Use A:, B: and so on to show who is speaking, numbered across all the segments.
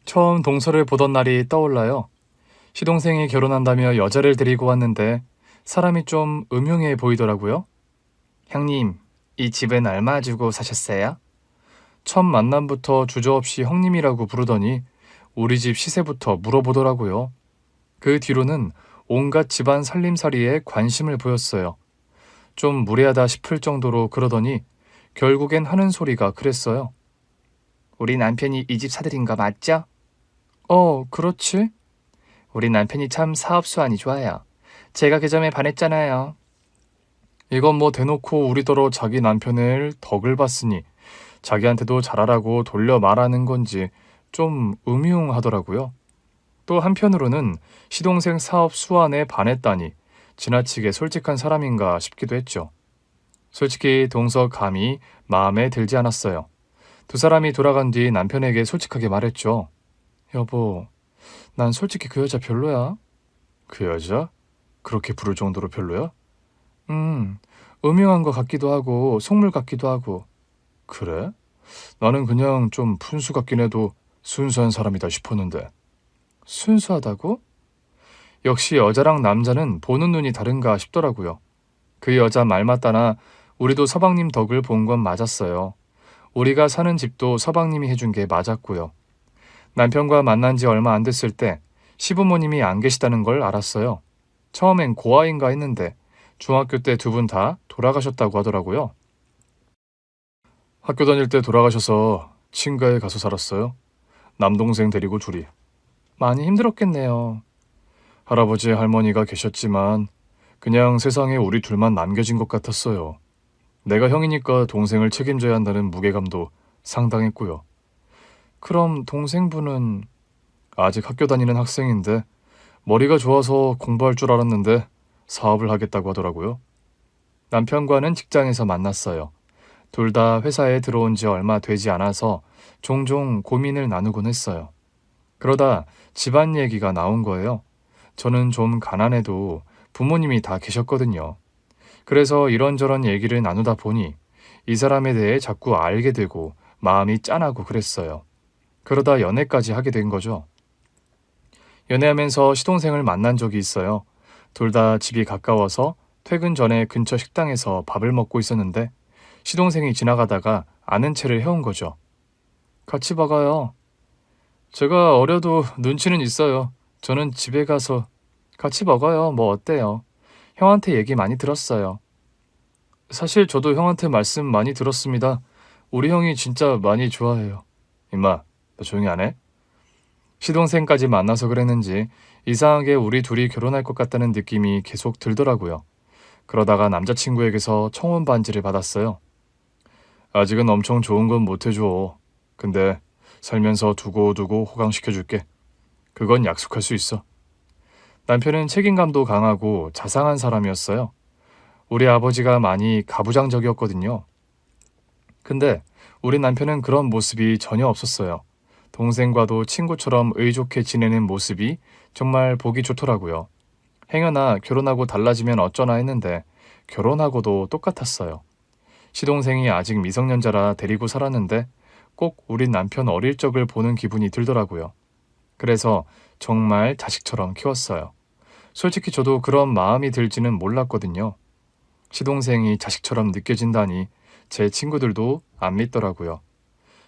A: 처음 동서를 보던 날이 떠올라요. 시동생이 결혼한다며 여자를 데리고 왔는데 사람이 좀 음흉해 보이더라고요. 형님, 이 집은 얼마 주고 사셨어요? 첫 만남부터 주저없이 형님이라고 부르더니 우리 집 시세부터 물어보더라고요. 그 뒤로는 온갖 집안 살림살이에 관심을 보였어요. 좀 무례하다 싶을 정도로 그러더니 결국엔 하는 소리가 그랬어요. 우리 남편이 이 집 사들인 거 맞죠? 그렇지. 우리 남편이 참 사업수완이 좋아요. 제가 그 점에 반했잖아요. 이건 뭐 대놓고 우리더러 자기 남편을 덕을 봤으니 자기한테도 잘하라고 돌려 말하는 건지 좀 음흉하더라고요. 또 한편으로는 시동생 사업 수완에 반했다니 지나치게 솔직한 사람인가 싶기도 했죠. 솔직히 동서 감히 마음에 들지 않았어요. 두 사람이 돌아간 뒤 남편에게 솔직하게 말했죠. 여보, 난 솔직히 그 여자 별로야. 그 여자? 그렇게 부를 정도로 별로야? 음, 음흉한 것 같기도 하고 속물 같기도 하고. 그래? 나는 그냥 좀 푼수 같긴 해도 순수한 사람이다 싶었는데. 순수하다고? 역시 여자랑 남자는 보는 눈이 다른가 싶더라고요. 그 여자 말 맞다나 우리도 서방님 덕을 본 건 맞았어요. 우리가 사는 집도 서방님이 해준 게 맞았고요. 남편과 만난 지 얼마 안 됐을 때 시부모님이 안 계시다는 걸 알았어요. 처음엔 고아인가 했는데 중학교 때 두 분 다 돌아가셨다고 하더라고요. 학교 다닐 때 돌아가셔서 친가에 가서 살았어요. 남동생 데리고 둘이. 많이 힘들었겠네요. 할아버지 할머니가 계셨지만 그냥 세상에 우리 둘만 남겨진 것 같았어요. 내가 형이니까 동생을 책임져야 한다는 무게감도 상당했고요. 그럼 동생분은 아직 학교 다니는 학생인데 머리가 좋아서 공부할 줄 알았는데 사업을 하겠다고 하더라고요. 남편과는 직장에서 만났어요. 둘 다 회사에 들어온 지 얼마 되지 않아서 종종 고민을 나누곤 했어요. 그러다 집안 얘기가 나온 거예요. 저는 좀 가난해도 부모님이 다 계셨거든요. 그래서 이런저런 얘기를 나누다 보니 이 사람에 대해 자꾸 알게 되고 마음이 짠하고 그랬어요. 그러다 연애까지 하게 된 거죠. 연애하면서 시동생을 만난 적이 있어요. 둘 다 집이 가까워서 퇴근 전에 근처 식당에서 밥을 먹고 있었는데 시동생이 지나가다가 아는 체를 해온 거죠. 같이 먹어요. 제가 어려도 눈치는 있어요. 저는 집에 가서 같이 먹어요. 뭐 어때요? 형한테 얘기 많이 들었어요. 사실 저도 형한테 말씀 많이 들었습니다. 우리 형이 진짜 많이 좋아해요. 임마, 너 조용히 안 해? 시동생까지 만나서 그랬는지 이상하게 우리 둘이 결혼할 것 같다는 느낌이 계속 들더라고요. 그러다가 남자친구에게서 청혼 반지를 받았어요. 아직은 엄청 좋은 건 못 해줘. 근데 살면서 두고두고 호강시켜줄게. 그건 약속할 수 있어. 남편은 책임감도 강하고 자상한 사람이었어요. 우리 아버지가 많이 가부장적이었거든요. 근데 우리 남편은 그런 모습이 전혀 없었어요. 동생과도 친구처럼 의좋게 지내는 모습이 정말 보기 좋더라고요. 행여나 결혼하고 달라지면 어쩌나 했는데 결혼하고도 똑같았어요. 시동생이 아직 미성년자라 데리고 살았는데 꼭 우리 남편 어릴 적을 보는 기분이 들더라고요. 그래서 정말 자식처럼 키웠어요. 솔직히 저도 그런 마음이 들지는 몰랐거든요. 시동생이 자식처럼 느껴진다니 제 친구들도 안 믿더라고요.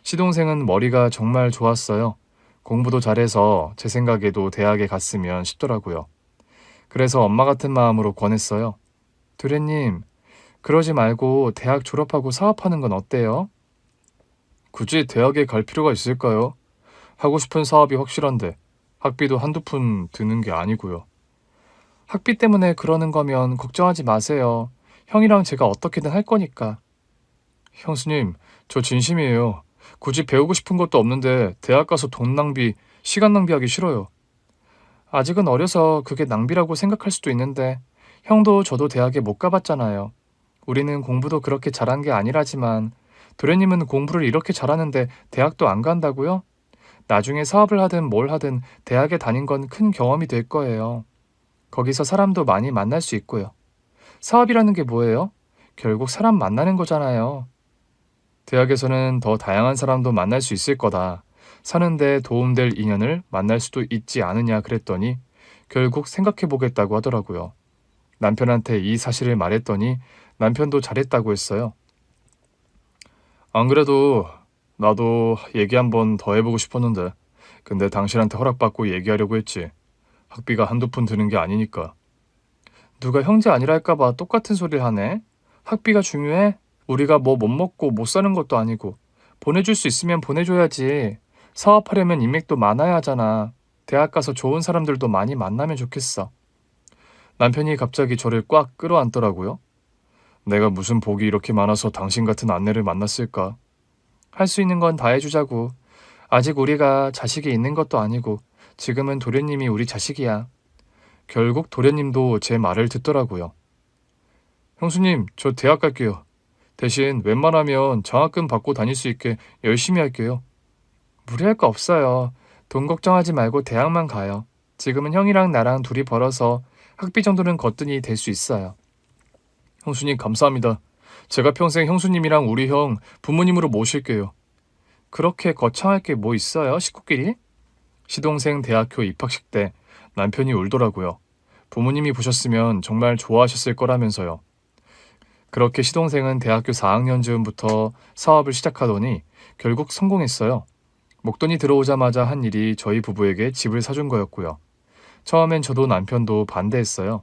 A: 시동생은 머리가 정말 좋았어요. 공부도 잘해서 제 생각에도 대학에 갔으면 싶더라고요. 그래서 엄마 같은 마음으로 권했어요. 도련님, 그러지 말고 대학 졸업하고 사업하는 건 어때요? 굳이 대학에 갈 필요가 있을까요? 하고 싶은 사업이 확실한데 학비도 한두 푼 드는 게 아니고요. 학비 때문에 그러는 거면 걱정하지 마세요. 형이랑 제가 어떻게든 할 거니까. 형수님, 저 진심이에요. 굳이 배우고 싶은 것도 없는데 대학 가서 돈 낭비, 시간 낭비하기 싫어요. 아직은 어려서 그게 낭비라고 생각할 수도 있는데 형도 저도 대학에 못 가봤잖아요. 우리는 공부도 그렇게 잘한 게 아니라지만 도련님은 공부를 이렇게 잘하는데 대학도 안 간다고요? 나중에 사업을 하든 뭘 하든 대학에 다닌 건 큰 경험이 될 거예요. 거기서 사람도 많이 만날 수 있고요. 사업이라는 게 뭐예요? 결국 사람 만나는 거잖아요. 대학에서는 더 다양한 사람도 만날 수 있을 거다. 사는데 도움될 인연을 만날 수도 있지 않으냐 그랬더니 결국 생각해보겠다고 하더라고요. 남편한테 이 사실을 말했더니 남편도 잘했다고 했어요. 안 그래도 나도 얘기 한번 더 해보고 싶었는데 근데 당신한테 허락받고 얘기하려고 했지. 학비가 한두 푼 드는 게 아니니까. 누가 형제 아니랄까봐 똑같은 소리를 하네. 학비가 중요해? 우리가 뭐 못 먹고 못 사는 것도 아니고 보내줄 수 있으면 보내줘야지. 사업하려면 인맥도 많아야 하잖아. 대학 가서 좋은 사람들도 많이 만나면 좋겠어. 남편이 갑자기 저를 꽉 끌어안더라고요. 내가 무슨 복이 이렇게 많아서 당신 같은 아내를 만났을까? 할 수 있는 건 다 해주자고. 아직 우리가 자식이 있는 것도 아니고 지금은 도련님이 우리 자식이야. 결국 도련님도 제 말을 듣더라고요. 형수님, 저 대학 갈게요. 대신 웬만하면 장학금 받고 다닐 수 있게 열심히 할게요. 무리할 거 없어요. 돈 걱정하지 말고 대학만 가요. 지금은 형이랑 나랑 둘이 벌어서 학비 정도는 거뜬히 될 수 있어요. 형수님 감사합니다. 제가 평생 형수님이랑 우리 형 부모님으로 모실게요. 그렇게 거창할 게 뭐 있어요, 식구끼리? 시동생 대학교 입학식 때 남편이 울더라고요. 부모님이 보셨으면 정말 좋아하셨을 거라면서요. 그렇게 시동생은 대학교 4학년 즈음부터 사업을 시작하더니 결국 성공했어요. 목돈이 들어오자마자 한 일이 저희 부부에게 집을 사준 거였고요. 처음엔 저도 남편도 반대했어요.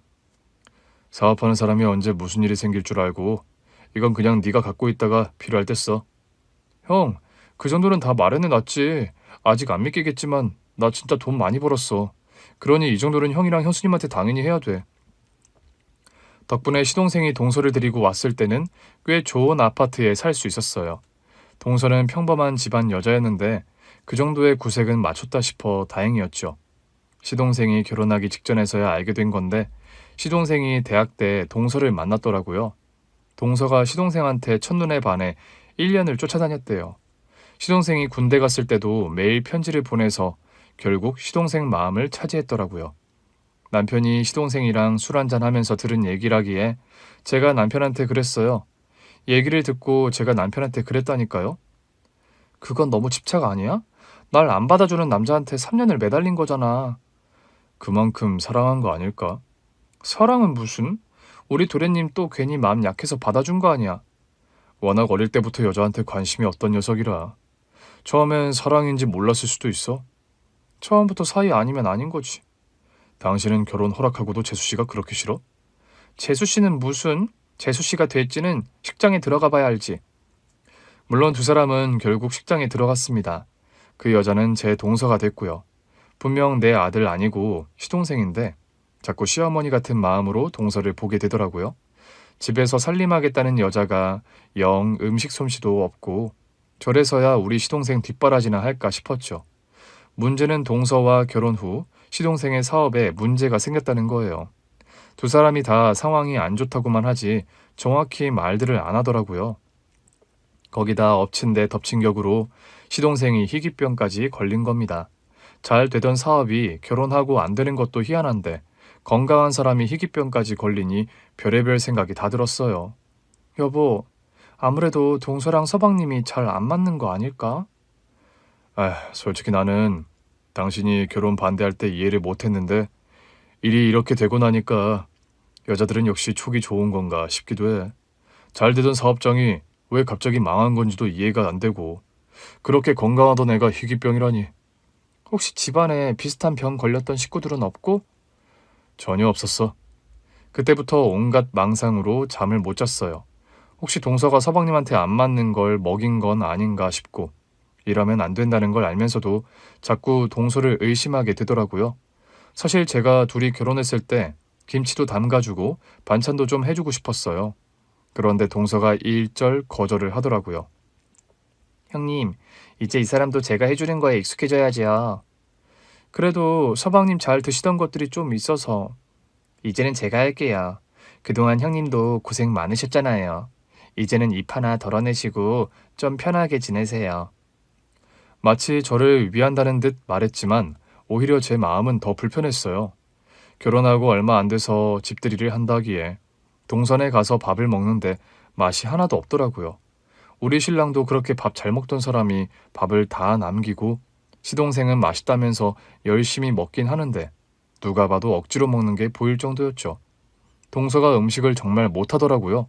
A: 사업하는 사람이 언제 무슨 일이 생길 줄 알고 이건 그냥 네가 갖고 있다가 필요할 때 써. 형, 그 정도는 다 마련해 놨지. 아직 안 믿기겠지만 나 진짜 돈 많이 벌었어. 그러니 이 정도는 형이랑 형수님한테 당연히 해야 돼. 덕분에 시동생이 동서를 데리고 왔을 때는 꽤 좋은 아파트에 살 수 있었어요. 동서는 평범한 집안 여자였는데 그 정도의 구색은 맞췄다 싶어 다행이었죠. 시동생이 결혼하기 직전에서야 알게 된 건데 시동생이 대학 때 동서를 만났더라고요. 동서가 시동생한테 첫눈에 반해 1년을 쫓아다녔대요. 시동생이 군대 갔을 때도 매일 편지를 보내서 결국 시동생 마음을 차지했더라고요. 남편이 시동생이랑 술 한잔 하면서 들은 얘기라기에 제가 남편한테 그랬어요. 얘기를 듣고 제가 남편한테 그랬다니까요. 그건 너무 집착 아니야? 날 안 받아주는 남자한테 3년을 매달린 거잖아. 그만큼 사랑한 거 아닐까? 사랑은 무슨? 우리 도련님 또 괜히 마음 약해서 받아준 거 아니야. 워낙 어릴 때부터 여자한테 관심이 없던 녀석이라. 처음엔 사랑인지 몰랐을 수도 있어. 처음부터 사이 아니면 아닌 거지. 당신은 결혼 허락하고도 재수씨가 그렇게 싫어? 재수씨는 무슨? 재수씨가 될지는 식장에 들어가 봐야 알지. 물론 두 사람은 결국 식장에 들어갔습니다. 그 여자는 제 동서가 됐고요. 분명 내 아들 아니고 시동생인데 자꾸 시어머니 같은 마음으로 동서를 보게 되더라고요. 집에서 살림하겠다는 여자가 영 음식 솜씨도 없고 저래서야 우리 시동생 뒷바라지나 할까 싶었죠. 문제는 동서와 결혼 후 시동생의 사업에 문제가 생겼다는 거예요. 두 사람이 다 상황이 안 좋다고만 하지 정확히 말들을 안 하더라고요. 거기다 엎친 데 덮친 격으로 시동생이 희귀병까지 걸린 겁니다. 잘 되던 사업이 결혼하고 안 되는 것도 희한한데 건강한 사람이 희귀병까지 걸리니 별의별 생각이 다 들었어요. 여보, 아무래도 동서랑 서방님이 잘 안 맞는 거 아닐까? 솔직히 나는 당신이 결혼 반대할 때 이해를 못했는데 일이 이렇게 되고 나니까 여자들은 역시 촉이 좋은 건가 싶기도 해. 잘 되던 사업장이 왜 갑자기 망한 건지도 이해가 안 되고 그렇게 건강하던 애가 희귀병이라니. 혹시 집안에 비슷한 병 걸렸던 식구들은 없고? 전혀 없었어. 그때부터 온갖 망상으로 잠을 못 잤어요. 혹시 동서가 서방님한테 안 맞는 걸 먹인 건 아닌가 싶고 이러면 안 된다는 걸 알면서도 자꾸 동서를 의심하게 되더라고요. 사실 제가 둘이 결혼했을 때 김치도 담가주고 반찬도 좀 해주고 싶었어요. 그런데 동서가 일절 거절을 하더라고요. 형님, 이제 이 사람도 제가 해주는 거에 익숙해져야지요. 그래도 서방님 잘 드시던 것들이 좀 있어서. 이제는 제가 할게요. 그동안 형님도 고생 많으셨잖아요. 이제는 입 하나 덜어내시고 좀 편하게 지내세요. 마치 저를 위한다는 듯 말했지만 오히려 제 마음은 더 불편했어요. 결혼하고 얼마 안 돼서 집들이를 한다기에 동선에 가서 밥을 먹는데 맛이 하나도 없더라고요. 우리 신랑도 그렇게 밥 잘 먹던 사람이 밥을 다 남기고 시동생은 맛있다면서 열심히 먹긴 하는데 누가 봐도 억지로 먹는 게 보일 정도였죠. 동서가 음식을 정말 못하더라고요.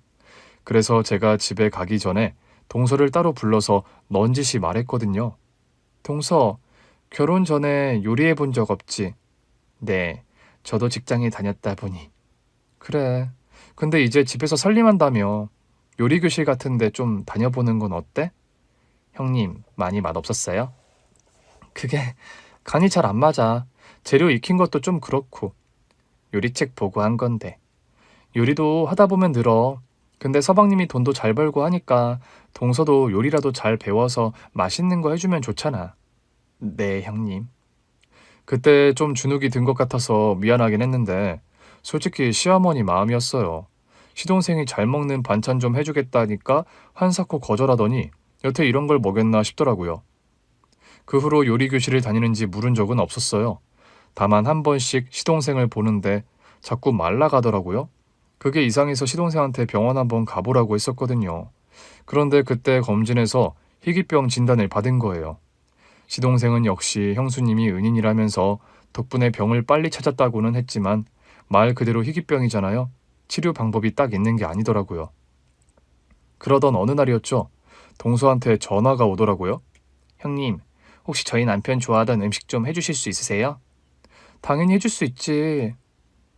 A: 그래서 제가 집에 가기 전에 동서를 따로 불러서 넌지시 말했거든요. 동서, 결혼 전에 요리해 본 적 없지? 네, 저도 직장에 다녔다 보니. 그래. 근데 이제 집에서 살림한다며. 요리 교실 같은데 좀 다녀보는 건 어때? 형님, 많이 맛없었어요? 그게 간이 잘 안 맞아. 재료 익힌 것도 좀 그렇고. 요리책 보고 한 건데. 요리도 하다 보면 늘어. 근데 서방님이 돈도 잘 벌고 하니까 동서도 요리라도 잘 배워서 맛있는 거 해주면 좋잖아. 네, 형님. 그때 좀 주눅이 든 것 같아서 미안하긴 했는데 솔직히 시어머니 마음이었어요. 시동생이 잘 먹는 반찬 좀 해주겠다니까 한사코 거절하더니 여태 이런 걸 먹였나 싶더라고요. 그 후로 요리 교실을 다니는지 물은 적은 없었어요. 다만 한 번씩 시동생을 보는데 자꾸 말라가더라고요. 그게 이상해서 시동생한테 병원 한번 가보라고 했었거든요. 그런데 그때 검진해서 희귀병 진단을 받은 거예요. 시동생은 역시 형수님이 은인이라면서 덕분에 병을 빨리 찾았다고는 했지만 말 그대로 희귀병이잖아요. 치료 방법이 딱 있는 게 아니더라고요. 그러던 어느 날이었죠. 동서한테 전화가 오더라고요. 형님, 혹시 저희 남편 좋아하던 음식 좀 해주실 수 있으세요? 당연히 해줄 수 있지.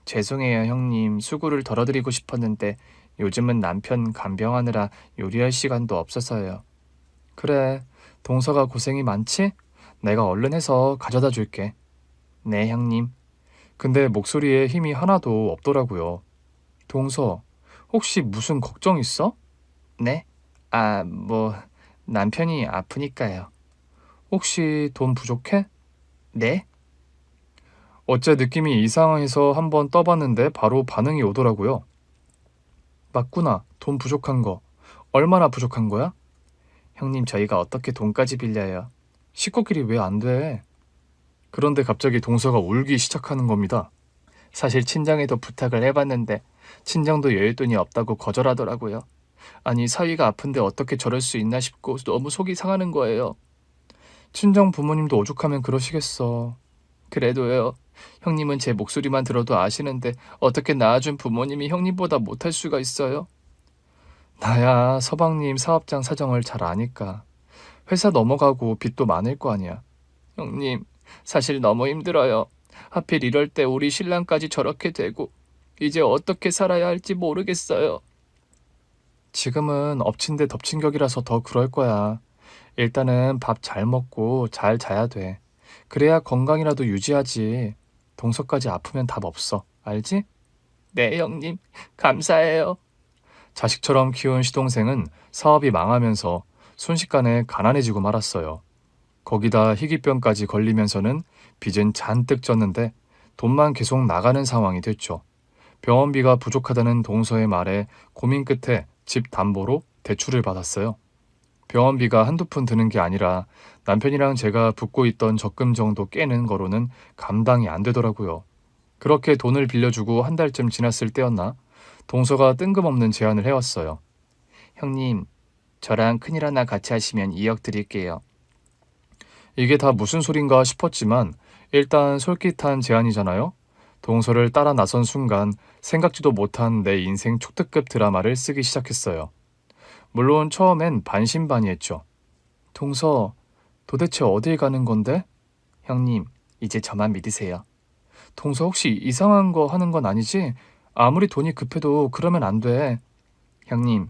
A: 죄송해요, 형님. 수고를 덜어드리고 싶었는데 요즘은 남편 간병하느라 요리할 시간도 없어서요. 그래, 동서가 고생이 많지? 내가 얼른 해서 가져다 줄게. 네, 형님. 근데 목소리에 힘이 하나도 없더라고요. 동서, 혹시 무슨 걱정 있어? 네? 남편이 아프니까요. 혹시 돈 부족해? 네? 어째 느낌이 이상해서 한번 떠봤는데 바로 반응이 오더라고요. 맞구나. 돈 부족한 거. 얼마나 부족한 거야? 형님, 저희가 어떻게 돈까지 빌려요? 식구끼리 왜 안 돼? 그런데 갑자기 동서가 울기 시작하는 겁니다. 사실 친정에도 부탁을 해봤는데 친정도 여윳돈이 없다고 거절하더라고요. 아니, 사위가 아픈데 어떻게 저럴 수 있나 싶고 너무 속이 상하는 거예요. 친정 부모님도 오죽하면 그러시겠어. 그래도요. 형님은 제 목소리만 들어도 아시는데 어떻게 낳아준 부모님이 형님보다 못할 수가 있어요? 나야 서방님 사업장 사정을 잘 아니까. 회사 넘어가고 빚도 많을 거 아니야. 형님, 사실 너무 힘들어요. 하필 이럴 때 우리 신랑까지 저렇게 되고 이제 어떻게 살아야 할지 모르겠어요. 지금은 엎친 데 덮친 격이라서 더 그럴 거야. 일단은 밥 잘 먹고 잘 자야 돼. 그래야 건강이라도 유지하지. 동서까지 아프면 답 없어. 알지? 네, 형님. 감사해요. 자식처럼 키운 시동생은 사업이 망하면서 순식간에 가난해지고 말았어요. 거기다 희귀병까지 걸리면서는 빚은 잔뜩 졌는데 돈만 계속 나가는 상황이 됐죠. 병원비가 부족하다는 동서의 말에 고민 끝에 집 담보로 대출을 받았어요. 병원비가 한두 푼 드는 게 아니라 남편이랑 제가 붓고 있던 적금 정도 깨는 거로는 감당이 안 되더라고요. 그렇게 돈을 빌려주고 한 달쯤 지났을 때였나? 동서가 뜬금없는 제안을 해왔어요. 형님, 저랑 큰일 하나 같이 하시면 2억 드릴게요. 이게 다 무슨 소린가 싶었지만 일단 솔깃한 제안이잖아요. 동서를 따라 나선 순간 생각지도 못한 내 인생 초특급 드라마를 쓰기 시작했어요. 물론 처음엔 반신반의했죠. 동서, 도대체 어딜 가는 건데? 형님, 이제 저만 믿으세요. 동서 혹시 이상한 거 하는 건 아니지? 아무리 돈이 급해도 그러면 안 돼. 형님,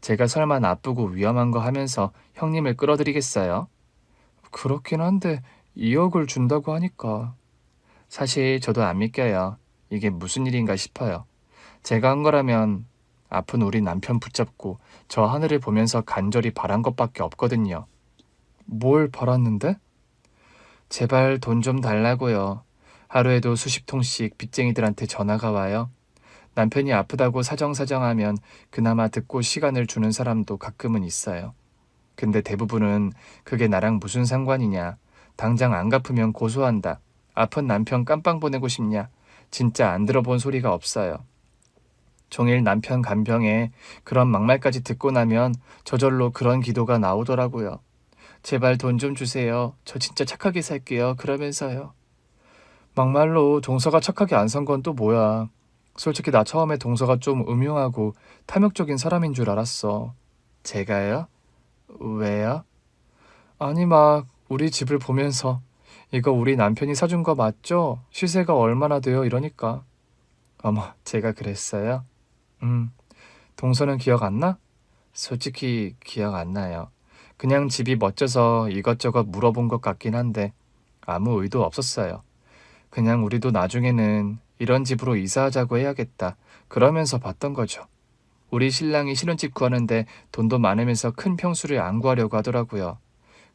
A: 제가 설마 나쁘고 위험한 거 하면서 형님을 끌어들이겠어요? 그렇긴 한데 2억을 준다고 하니까. 사실 저도 안 믿겨요. 이게 무슨 일인가 싶어요. 제가 한 거라면 아픈 우리 남편 붙잡고 저 하늘을 보면서 간절히 바란 것밖에 없거든요. 뭘 바랐는데? 제발 돈 좀 달라고요. 하루에도 수십 통씩 빚쟁이들한테 전화가 와요. 남편이 아프다고 사정사정하면 그나마 듣고 시간을 주는 사람도 가끔은 있어요. 근데 대부분은 그게 나랑 무슨 상관이냐. 당장 안 갚으면 고소한다. 아픈 남편 깜빵 보내고 싶냐. 진짜 안 들어본 소리가 없어요. 종일 남편 간병에 그런 막말까지 듣고 나면 저절로 그런 기도가 나오더라고요. 제발 돈 좀 주세요. 저 진짜 착하게 살게요. 그러면서요. 막말로 동서가 착하게 안 산 건 또 뭐야. 솔직히 나 처음에 동서가 좀 음흉하고 탐욕적인 사람인 줄 알았어. 제가요? 왜요? 아니 막 우리 집을 보면서 이거 우리 남편이 사준 거 맞죠? 시세가 얼마나 돼요? 이러니까. 어머, 제가 그랬어요? 음, 동서는 기억 안 나? 솔직히 기억 안 나요. 그냥 집이 멋져서 이것저것 물어본 것 같긴 한데 아무 의도 없었어요. 그냥 우리도 나중에는 이런 집으로 이사하자고 해야겠다. 그러면서 봤던 거죠. 우리 신랑이 신혼집 구하는데 돈도 많으면서 큰 평수를 안 구하려고 하더라고요.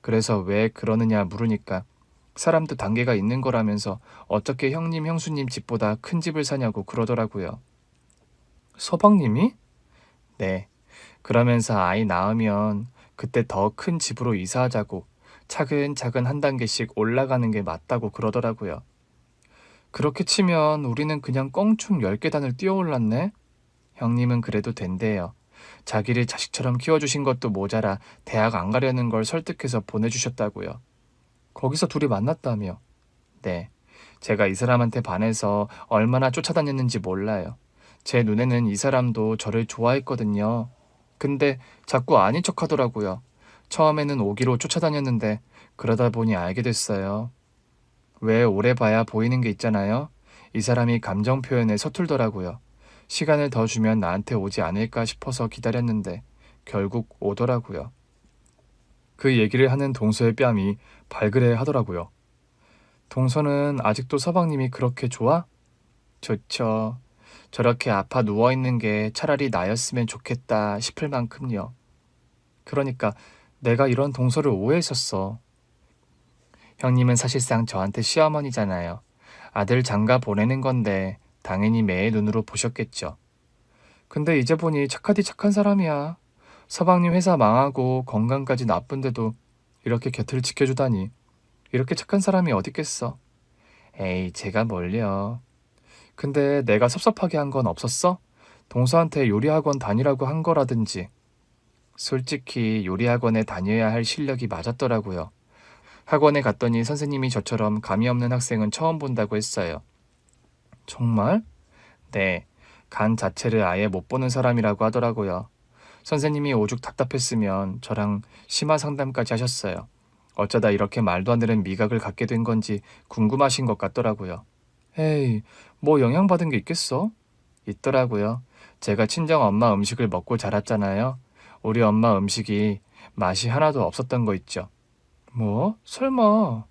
A: 그래서 왜 그러느냐 물으니까 사람도 단계가 있는 거라면서 어떻게 형님, 형수님 집보다 큰 집을 사냐고 그러더라고요. 서방님이? 네. 그러면서 아이 낳으면 그때 더 큰 집으로 이사하자고 차근차근 한 단계씩 올라가는 게 맞다고 그러더라고요. 그렇게 치면 우리는 그냥 껑충 10계단을 뛰어 올랐네? 형님은 그래도 된대요. 자기를 자식처럼 키워주신 것도 모자라 대학 안 가려는 걸 설득해서 보내주셨다고요. 거기서 둘이 만났다며. 네. 제가 이 사람한테 반해서 얼마나 쫓아다녔는지 몰라요. 제 눈에는 이 사람도 저를 좋아했거든요. 근데 자꾸 아닌 척 하더라고요. 처음에는 오기로 쫓아다녔는데 그러다 보니 알게 됐어요. 왜 오래 봐야 보이는 게 있잖아요. 이 사람이 감정 표현에 서툴더라고요. 시간을 더 주면 나한테 오지 않을까 싶어서 기다렸는데 결국 오더라고요. 그 얘기를 하는 동서의 뺨이 발그레 하더라고요. 동서는 아직도 서방님이 그렇게 좋아? 좋죠. 저렇게 아파 누워있는 게 차라리 나였으면 좋겠다 싶을 만큼요. 그러니까 내가 이런 동서를 오해했었어. 형님은 사실상 저한테 시어머니잖아요. 아들 장가 보내는 건데 당연히 매의 눈으로 보셨겠죠. 근데 이제 보니 착하디 착한 사람이야. 서방님 회사 망하고 건강까지 나쁜데도 이렇게 곁을 지켜주다니. 이렇게 착한 사람이 어딨겠어. 에이, 제가 뭘요. 근데 내가 섭섭하게 한 건 없었어? 동서한테 요리학원 다니라고 한 거라든지. 솔직히 요리학원에 다녀야 할 실력이 맞았더라고요. 학원에 갔더니 선생님이 저처럼 감이 없는 학생은 처음 본다고 했어요. 정말? 네. 간 자체를 아예 못 보는 사람이라고 하더라고요. 선생님이 오죽 답답했으면 저랑 심화 상담까지 하셨어요. 어쩌다 이렇게 말도 안 되는 미각을 갖게 된 건지 궁금하신 것 같더라고요. 에이, 뭐 영향받은 게 있겠어? 있더라고요. 제가 친정 엄마 음식을 먹고 자랐잖아요. 우리 엄마 음식이 맛이 하나도 없었던 거 있죠. 뭐? 설마.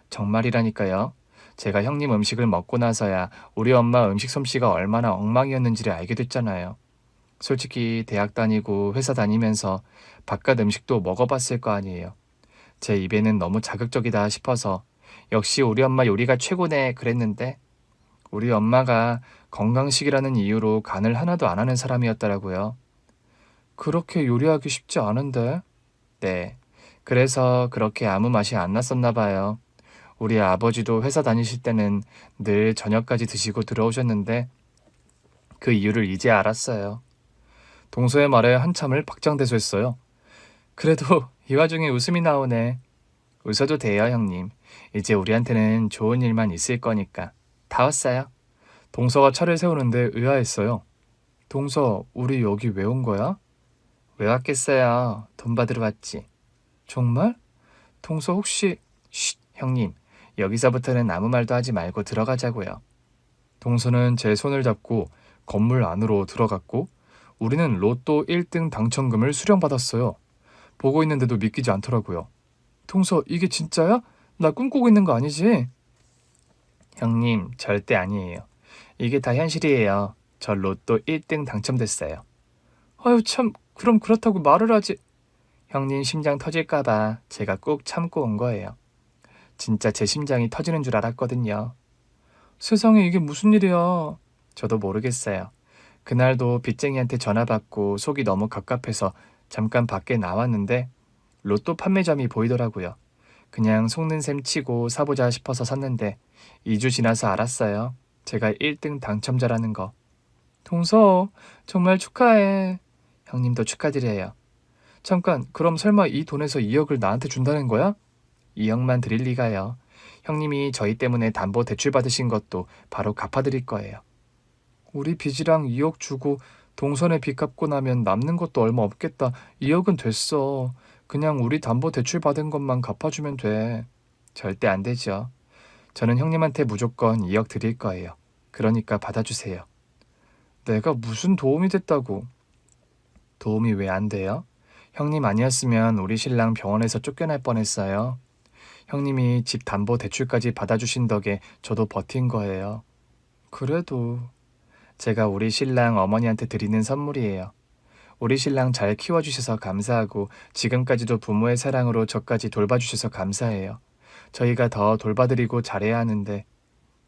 A: 정말이라니까요. 제가 형님 음식을 먹고 나서야 우리 엄마 음식 솜씨가 얼마나 엉망이었는지를 알게 됐잖아요. 솔직히 대학 다니고 회사 다니면서 바깥 음식도 먹어봤을 거 아니에요. 제 입에는 너무 자극적이다 싶어서 역시 우리 엄마 요리가 최고네 그랬는데 우리 엄마가 건강식이라는 이유로 간을 하나도 안 하는 사람이었더라고요. 그렇게 요리하기 쉽지 않은데? 네. 그래서 그렇게 아무 맛이 안 났었나 봐요. 우리 아버지도 회사 다니실 때는 늘 저녁까지 드시고 들어오셨는데 그 이유를 이제 알았어요. 동서의 말에 한참을 박장대소했어요. 그래도 이 와중에 웃음이 나오네. 웃어도 돼요, 형님. 이제 우리한테는 좋은 일만 있을 거니까. 다 왔어요. 동서가 차를 세우는데 의아했어요. 동서, 우리 여기 왜 온 거야? 왜 왔겠어요? 돈 받으러 왔지. 정말? 동서 혹시... 쉿, 형님. 여기서부터는 아무 말도 하지 말고 들어가자고요. 동서는 제 손을 잡고 건물 안으로 들어갔고 우리는 로또 1등 당첨금을 수령받았어요. 보고 있는데도 믿기지 않더라고요. 동서, 이게 진짜야? 나 꿈꾸고 있는 거 아니지? 형님, 절대 아니에요. 이게 다 현실이에요. 저 로또 1등 당첨됐어요. 아유 참, 그럼 그렇다고 말을 하지. 형님 심장 터질까봐 제가 꾹 참고 온 거예요. 진짜 제 심장이 터지는 줄 알았거든요. 세상에 이게 무슨 일이야. 저도 모르겠어요. 그날도 빚쟁이한테 전화 받고 속이 너무 갑갑해서 잠깐 밖에 나왔는데 로또 판매점이 보이더라고요. 그냥 속는 셈 치고 사보자 싶어서 샀는데 2주 지나서 알았어요. 제가 1등 당첨자라는 거. 동서, 정말 축하해. 형님도 축하드려요. 잠깐, 그럼 설마 이 돈에서 2억을 나한테 준다는 거야? 2억만 드릴 리가요. 형님이 저희 때문에 담보 대출 받으신 것도 바로 갚아드릴 거예요. 우리 빚이랑 2억 주고 동선에 빚 갚고 나면 남는 것도 얼마 없겠다. 2억은 됐어. 그냥 우리 담보 대출 받은 것만 갚아주면 돼. 절대 안 되죠. 저는 형님한테 무조건 2억 드릴 거예요. 그러니까 받아주세요. 내가 무슨 도움이 됐다고. 도움이 왜 안 돼요? 형님 아니었으면 우리 신랑 병원에서 쫓겨날 뻔했어요. 형님이 집 담보 대출까지 받아주신 덕에 저도 버틴 거예요. 그래도 제가 우리 신랑 어머니한테 드리는 선물이에요. 우리 신랑 잘 키워주셔서 감사하고 지금까지도 부모의 사랑으로 저까지 돌봐주셔서 감사해요. 저희가 더 돌봐드리고 잘해야 하는데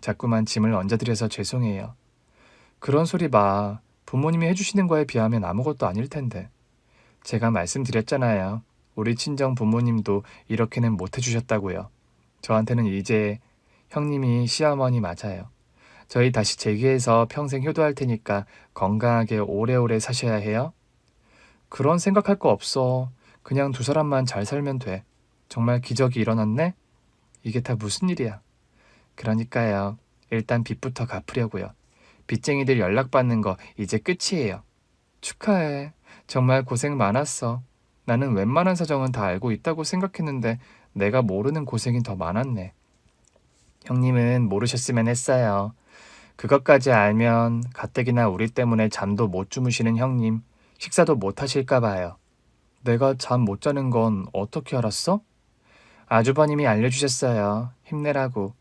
A: 자꾸만 짐을 얹어드려서 죄송해요. 그런 소리 마. 부모님이 해주시는 거에 비하면 아무것도 아닐 텐데. 제가 말씀드렸잖아요. 우리 친정 부모님도 이렇게는 못 해주셨다고요. 저한테는 이제 형님이 시어머니 맞아요. 저희 다시 재기해서 평생 효도할 테니까 건강하게 오래오래 사셔야 해요. 그런 생각할 거 없어. 그냥 두 사람만 잘 살면 돼. 정말 기적이 일어났네? 이게 다 무슨 일이야. 그러니까요. 일단 빚부터 갚으려고요. 빚쟁이들 연락받는 거 이제 끝이에요. 축하해. 정말 고생 많았어. 나는 웬만한 사정은 다 알고 있다고 생각했는데 내가 모르는 고생이 더 많았네. 형님은 모르셨으면 했어요. 그것까지 알면 가뜩이나 우리 때문에 잠도 못 주무시는 형님, 식사도 못 하실까 봐요. 내가 잠 못 자는 건 어떻게 알았어? 아주버님이 알려주셨어요. 힘내라고.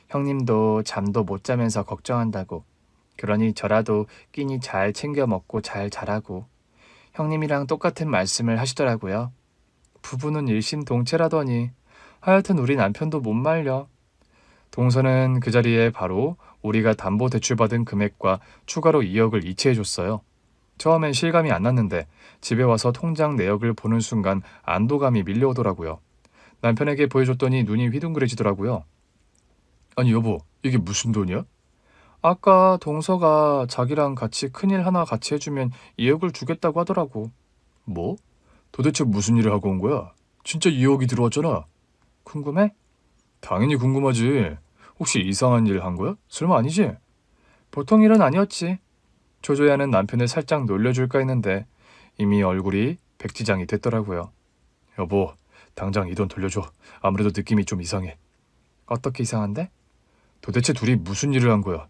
A: 형님도 잠도 못 자면서 걱정한다고. 그러니 저라도 끼니 잘 챙겨 먹고 잘 자라고. 형님이랑 똑같은 말씀을 하시더라고요. 부부는 일심동체라더니 하여튼 우리 남편도 못 말려. 동서는 그 자리에 바로 우리가 담보대출받은 금액과 추가로 2억을 이체해줬어요. 처음엔 실감이 안 났는데 집에 와서 통장 내역을 보는 순간 안도감이 밀려오더라고요. 남편에게 보여줬더니 눈이 휘둥그레지더라고요. 아니 여보, 이게 무슨 돈이야? 아까 동서가 자기랑 같이 큰일 하나 같이 해주면 2억을 주겠다고 하더라고. 뭐? 도대체 무슨 일을 하고 온 거야? 진짜 2억이 들어왔잖아. 궁금해? 당연히 궁금하지. 혹시 이상한 일 한 거야? 설마 아니지? 보통 일은 아니었지. 조조야 하는 남편을 살짝 놀려줄까 했는데 이미 얼굴이 백지장이 됐더라고요. 여보, 당장 이 돈 돌려줘. 아무래도 느낌이 좀 이상해. 어떻게 이상한데? 도대체 둘이 무슨 일을 한 거야?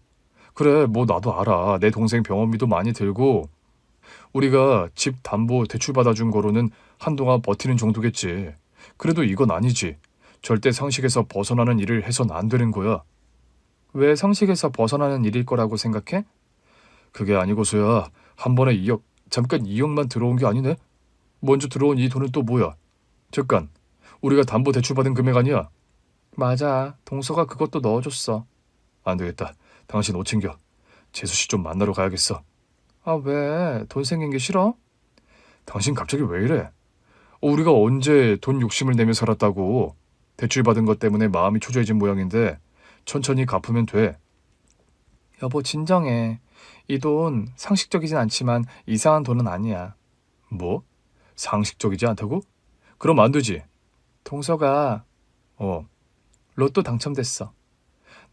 A: 그래, 뭐 나도 알아. 내 동생 병원비도 많이 들고 우리가 집 담보 대출 받아준 거로는 한동안 버티는 정도겠지. 그래도 이건 아니지. 절대 상식에서 벗어나는 일을 해선 안 되는 거야. 왜 상식에서 벗어나는 일일 거라고 생각해? 그게 아니고서야 한 번에 2억, 잠깐 2억만 들어온 게 아니네? 먼저 들어온 이 돈은 또 뭐야? 잠깐, 우리가 담보 대출 받은 금액 아니야? 맞아, 동서가 그것도 넣어줬어. 안 되겠다. 당신 옷 챙겨. 재수 씨 좀 만나러 가야겠어. 아, 왜? 돈 생긴 게 싫어? 당신 갑자기 왜 이래? 우리가 언제 돈 욕심을 내며 살았다고. 대출 받은 것 때문에 마음이 초조해진 모양인데 천천히 갚으면 돼. 여보, 진정해. 이 돈 상식적이진 않지만 이상한 돈은 아니야. 뭐? 상식적이지 않다고? 그럼 안 되지. 동서가 로또 당첨됐어.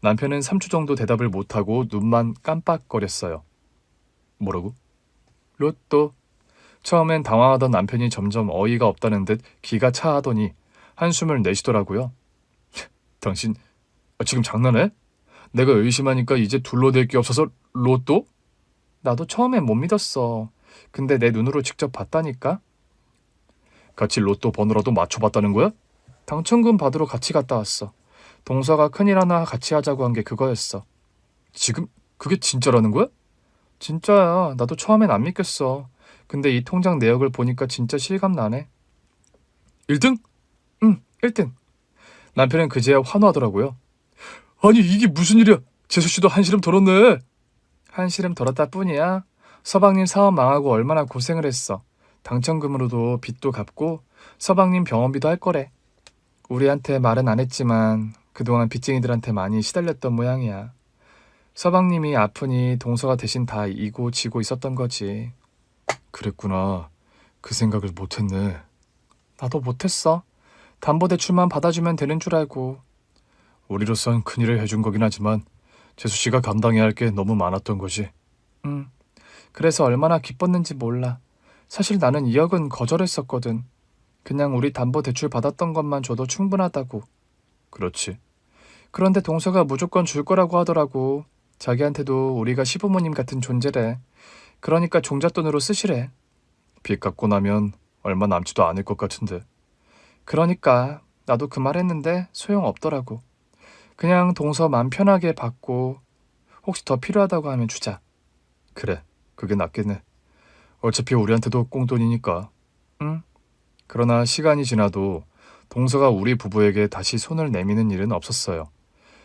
A: 남편은 3초 정도 대답을 못하고 눈만 깜빡거렸어요. 뭐라고? 로또. 처음엔 당황하던 남편이 점점 어이가 없다는 듯 기가 차하더니 한숨을 내쉬더라고요. 당신 지금 장난해? 내가 의심하니까 이제 둘러댈 게 없어서 로또? 나도 처음엔 못 믿었어. 근데 내 눈으로 직접 봤다니까? 같이 로또 번호라도 맞춰봤다는 거야? 당첨금 받으러 같이 갔다 왔어. 동서가 큰일 하나 같이 하자고 한 게 그거였어. 지금 그게 진짜라는 거야? 진짜야. 나도 처음엔 안 믿겼어. 근데 이 통장 내역을 보니까 진짜 실감나네. 1등? 응, 1등. 남편은 그제야 환호하더라고요. 아니 이게 무슨 일이야? 재수씨도 한시름 덜었네. 한시름 덜었다 뿐이야. 서방님 사업 망하고 얼마나 고생을 했어. 당첨금으로도 빚도 갚고 서방님 병원비도 할 거래. 우리한테 말은 안 했지만 그동안 빚쟁이들한테 많이 시달렸던 모양이야. 서방님이 아프니 동서가 대신 다 이고 지고 있었던 거지. 그랬구나. 그 생각을 못했네. 나도 못했어. 담보대출만 받아주면 되는 줄 알고. 우리로선 큰일을 해준 거긴 하지만 재수 씨가 감당해야 할 게 너무 많았던 거지. 응. 그래서 얼마나 기뻤는지 몰라. 사실 나는 2억은 거절했었거든. 그냥 우리 담보대출 받았던 것만 줘도 충분하다고. 그렇지. 그런데 동서가 무조건 줄 거라고 하더라고. 자기한테도 우리가 시부모님 같은 존재래. 그러니까 종잣돈으로 쓰시래. 빚 갚고 나면 얼마 남지도 않을 것 같은데. 그러니까 나도 그 말 했는데 소용없더라고. 그냥 동서 맘 편하게 받고 혹시 더 필요하다고 하면 주자. 그래, 그게 낫겠네. 어차피 우리한테도 꽁돈이니까. 응? 그러나 시간이 지나도 동서가 우리 부부에게 다시 손을 내미는 일은 없었어요.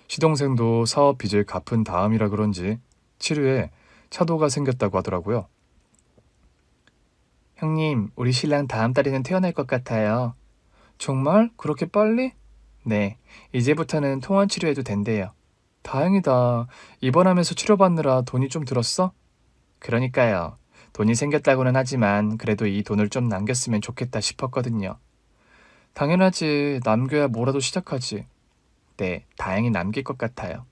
A: 시동생도 사업 빚을 갚은 다음이라 그런지 7회에 차도가 생겼다고 하더라고요. 형님, 우리 신랑 다음 달에는 태어날 것 같아요. 정말? 그렇게 빨리? 네, 이제부터는 통원 치료해도 된대요. 다행이다. 입원하면서 치료받느라 돈이 좀 들었어? 그러니까요. 돈이 생겼다고는 하지만 그래도 이 돈을 좀 남겼으면 좋겠다 싶었거든요. 당연하지. 남겨야 뭐라도 시작하지. 네, 다행히 남길 것 같아요.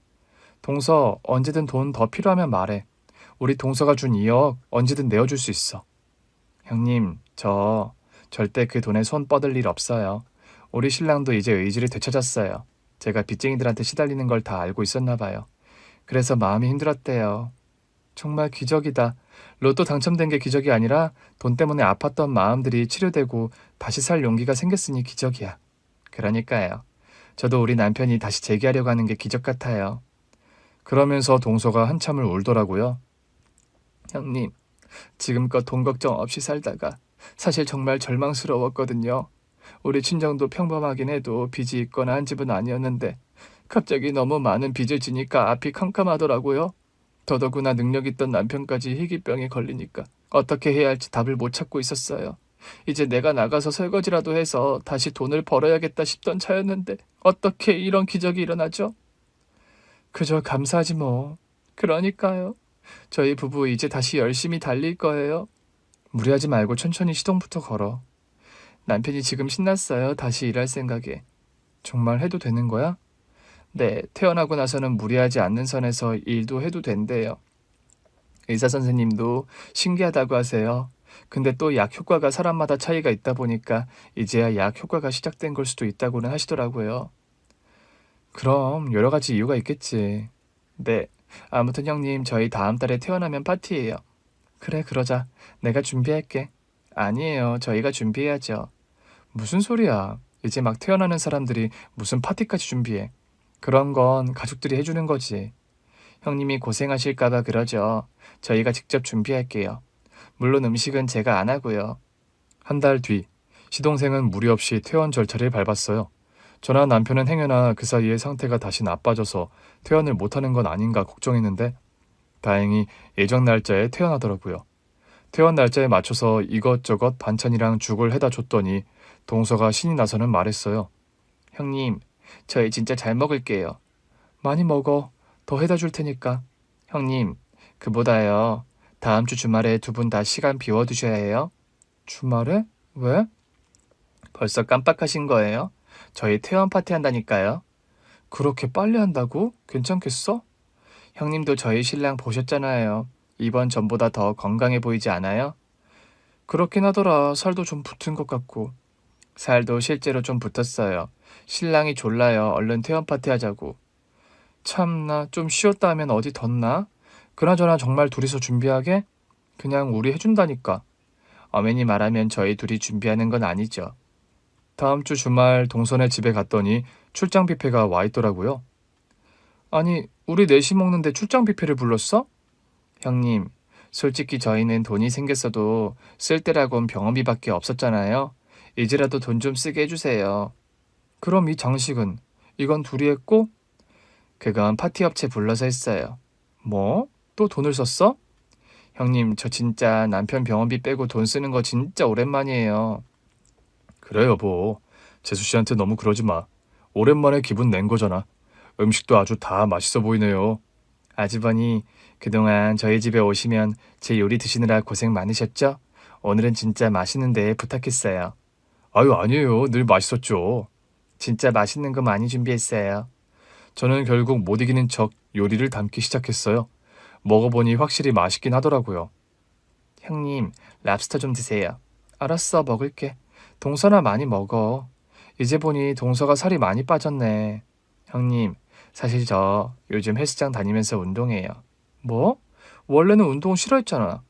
A: 동서, 언제든 돈 더 필요하면 말해. 우리 동서가 준 2억 언제든 내어줄 수 있어. 형님, 저 절대 그 돈에 손 뻗을 일 없어요. 우리 신랑도 이제 의지를 되찾았어요. 제가 빚쟁이들한테 시달리는 걸 다 알고 있었나 봐요. 그래서 마음이 힘들었대요. 정말 기적이다. 로또 당첨된 게 기적이 아니라 돈 때문에 아팠던 마음들이 치료되고 다시 살 용기가 생겼으니 기적이야. 그러니까요. 저도 우리 남편이 다시 재기하려고 하는 게 기적 같아요. 그러면서 동서가 한참을 울더라고요. 형님, 지금껏 돈 걱정 없이 살다가 사실 정말 절망스러웠거든요. 우리 친정도 평범하긴 해도 빚이 있거나 한 집은 아니었는데 갑자기 너무 많은 빚을 지니까 앞이 캄캄하더라고요. 더더구나 능력 있던 남편까지 희귀병에 걸리니까 어떻게 해야 할지 답을 못 찾고 있었어요. 이제 내가 나가서 설거지라도 해서 다시 돈을 벌어야겠다 싶던 차였는데 어떻게 이런 기적이 일어나죠? 그저 감사하지 뭐. 그러니까요. 저희 부부 이제 다시 열심히 달릴 거예요. 무리하지 말고 천천히 시동부터 걸어. 남편이 지금 신났어요. 다시 일할 생각에. 정말 해도 되는 거야? 네, 태어나고 나서는 무리하지 않는 선에서 일도 해도 된대요. 의사 선생님도 신기하다고 하세요. 근데 또 약 효과가 사람마다 차이가 있다 보니까 이제야 약 효과가 시작된 걸 수도 있다고는 하시더라고요. 그럼 여러 가지 이유가 있겠지. 네, 아무튼 형님 저희 다음 달에 태어나면 파티예요. 그래, 그러자. 내가 준비할게. 아니에요, 저희가 준비해야죠. 무슨 소리야. 이제 막 태어나는 사람들이 무슨 파티까지 준비해. 그런 건 가족들이 해주는 거지. 형님이 고생하실까봐 그러죠. 저희가 직접 준비할게요. 물론 음식은 제가 안 하고요. 한 달 뒤, 시동생은 무리 없이 퇴원 절차를 밟았어요. 저나 남편은 행여나 그 사이에 상태가 다시 나빠져서 퇴원을 못하는 건 아닌가 걱정했는데 다행히 예정 날짜에 퇴원하더라고요. 퇴원 날짜에 맞춰서 이것저것 반찬이랑 죽을 해다 줬더니 동서가 신이 나서는 말했어요. 형님, 저희 진짜 잘 먹을게요. 많이 먹어. 더 해다 줄 테니까. 형님, 그보다요. 다음 주 주말에 두 분 다 시간 비워두셔야 해요. 주말에? 왜? 벌써 깜빡하신 거예요? 저희 퇴원 파티 한다니까요. 그렇게 빨리 한다고? 괜찮겠어? 형님도 저희 신랑 보셨잖아요. 이번 전보다 더 건강해 보이지 않아요? 그렇긴 하더라. 살도 좀 붙은 것 같고. 살도 실제로 좀 붙었어요. 신랑이 졸라요. 얼른 퇴원 파티 하자고. 참나, 좀 쉬었다 하면 어디 덧나? 그나저나 정말 둘이서 준비하게? 그냥 우리 해준다니까. 어머니 말하면 저희 둘이 준비하는 건 아니죠. 다음 주 주말 동선의 집에 갔더니 출장 뷔페가 와 있더라고요. 아니, 우리 넷이 먹는데 출장 뷔페를 불렀어? 형님, 솔직히 저희는 돈이 생겼어도 쓸 때라곤 병원비밖에 없었잖아요. 이제라도 돈 좀 쓰게 해주세요. 그럼 이 장식은? 이건 둘이 했고? 그건 파티업체 불러서 했어요. 뭐? 또 돈을 썼어? 형님, 저 진짜 남편 병원비 빼고 돈 쓰는 거 진짜 오랜만이에요. 그래 여보. 재수 씨한테 너무 그러지 마. 오랜만에 기분 낸 거잖아. 음식도 아주 다 맛있어 보이네요. 아주버니, 그동안 저희 집에 오시면 제 요리 드시느라 고생 많으셨죠? 오늘은 진짜 맛있는데 부탁했어요. 아유, 아니에요. 늘 맛있었죠.
B: 진짜 맛있는 거 많이 준비했어요.
A: 저는 결국 못 이기는 척 요리를 담기 시작했어요. 먹어보니 확실히 맛있긴 하더라고요.
B: 형님, 랍스터 좀 드세요. 알았어, 먹을게. 동서나 많이 먹어. 이제 보니 동서가 살이 많이 빠졌네. 형님, 사실 저 요즘 헬스장 다니면서 운동해요. 뭐? 원래는 운동 싫어했잖아.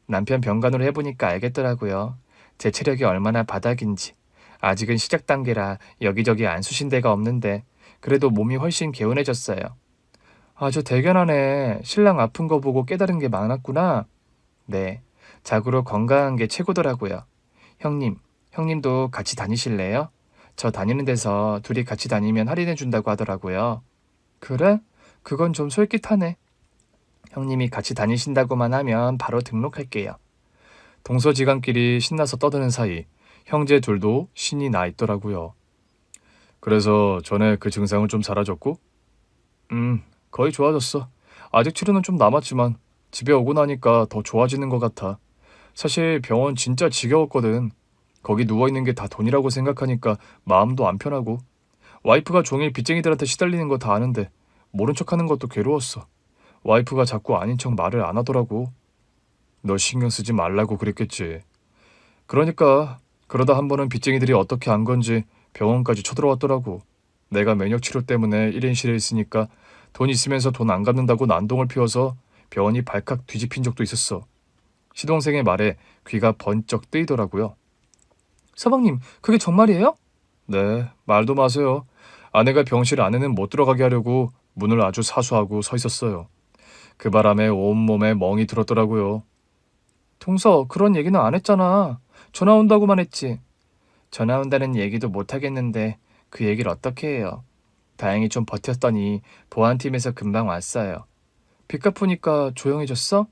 B: 남편 병간호를 해보니까 알겠더라고요. 제 체력이 얼마나 바닥인지. 아직은 시작 단계라 여기저기 안 쑤신 데가 없는데 그래도 몸이 훨씬 개운해졌어요. 아주 대견하네. 신랑 아픈 거 보고 깨달은 게 많았구나. 네, 자고로 건강한 게 최고더라고요. 형님도 같이 다니실래요? 저 다니는 데서 둘이 같이 다니면 할인해 준다고 하더라고요. 그래? 그건 좀 솔깃하네. 형님이 같이 다니신다고만 하면 바로 등록할게요.
A: 동서지간끼리 신나서 떠드는 사이 형제 둘도 신이 나 있더라고요. 그래서 전에 그 증상은 좀 사라졌고? 거의 좋아졌어. 아직 치료는 좀 남았지만 집에 오고 나니까 더 좋아지는 것 같아. 사실 병원 진짜 지겨웠거든. 거기 누워있는 게 다 돈이라고 생각하니까 마음도 안 편하고. 와이프가 종일 빚쟁이들한테 시달리는 거 다 아는데 모른 척하는 것도 괴로웠어. 와이프가 자꾸 아닌 척 말을 안 하더라고. 너 신경 쓰지 말라고 그랬겠지. 그러니까 그러다 한 번은 빚쟁이들이 어떻게 안 건지 병원까지 쳐들어왔더라고. 내가 면역 치료 때문에 1인실에 있으니까 돈 있으면서 돈 안 갚는다고 난동을 피워서 병원이 발칵 뒤집힌 적도 있었어. 시동생의 말에 귀가 번쩍 뜨이더라고요.
B: 서방님, 그게 정말이에요?
A: 네, 말도 마세요. 아내가 병실 안에는 못 들어가게 하려고 문을 아주 사수하고 서 있었어요. 그 바람에 온몸에 멍이 들었더라고요.
B: 동서, 그런 얘기는 안 했잖아. 전화 온다고만 했지. 전화 온다는 얘기도 못 하겠는데 그 얘기를 어떻게 해요? 다행히 좀 버텼더니 보안팀에서 금방 왔어요. 빚 갚으니까 조용해졌어?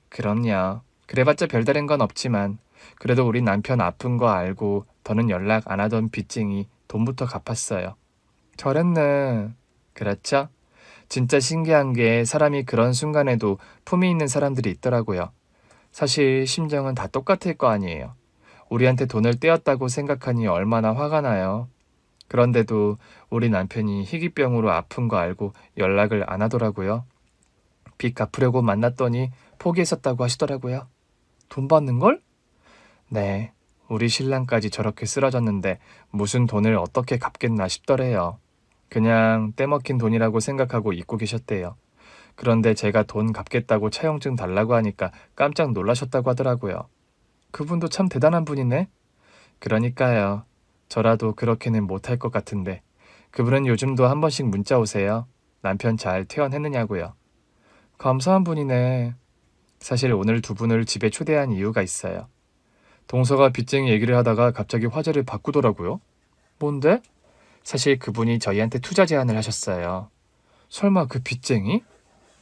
B: 그럼요. 그래봤자 별다른 건 없지만 그래도 우리 남편 아픈 거 알고 더는 연락 안 하던 빚쟁이 돈부터 갚았어요. 잘했네. 그렇죠? 진짜 신기한 게 사람이 그런 순간에도 품이 있는 사람들이 있더라고요. 사실 심정은 다 똑같을 거 아니에요. 우리한테 돈을 떼었다고 생각하니 얼마나 화가 나요. 그런데도 우리 남편이 희귀병으로 아픈 거 알고 연락을 안 하더라고요. 빚 갚으려고 만났더니 포기했었다고 하시더라고요. 돈 받는 걸? 네. 우리 신랑까지 저렇게 쓰러졌는데 무슨 돈을 어떻게 갚겠나 싶더래요. 그냥 떼먹힌 돈이라고 생각하고 잊고 계셨대요. 그런데 제가 돈 갚겠다고 차용증 달라고 하니까 깜짝 놀라셨다고 하더라고요. 그분도 참 대단한 분이네. 그러니까요. 저라도 그렇게는 못할 것 같은데. 그분은 요즘도 한 번씩 문자 오세요. 남편 잘 퇴원했느냐고요. 감사한 분이네. 사실 오늘 두 분을 집에 초대한 이유가 있어요. 동서가 빚쟁이 얘기를 하다가 갑자기 화제를 바꾸더라고요. 뭔데? 사실 그분이 저희한테 투자 제안을 하셨어요. 설마 그 빚쟁이?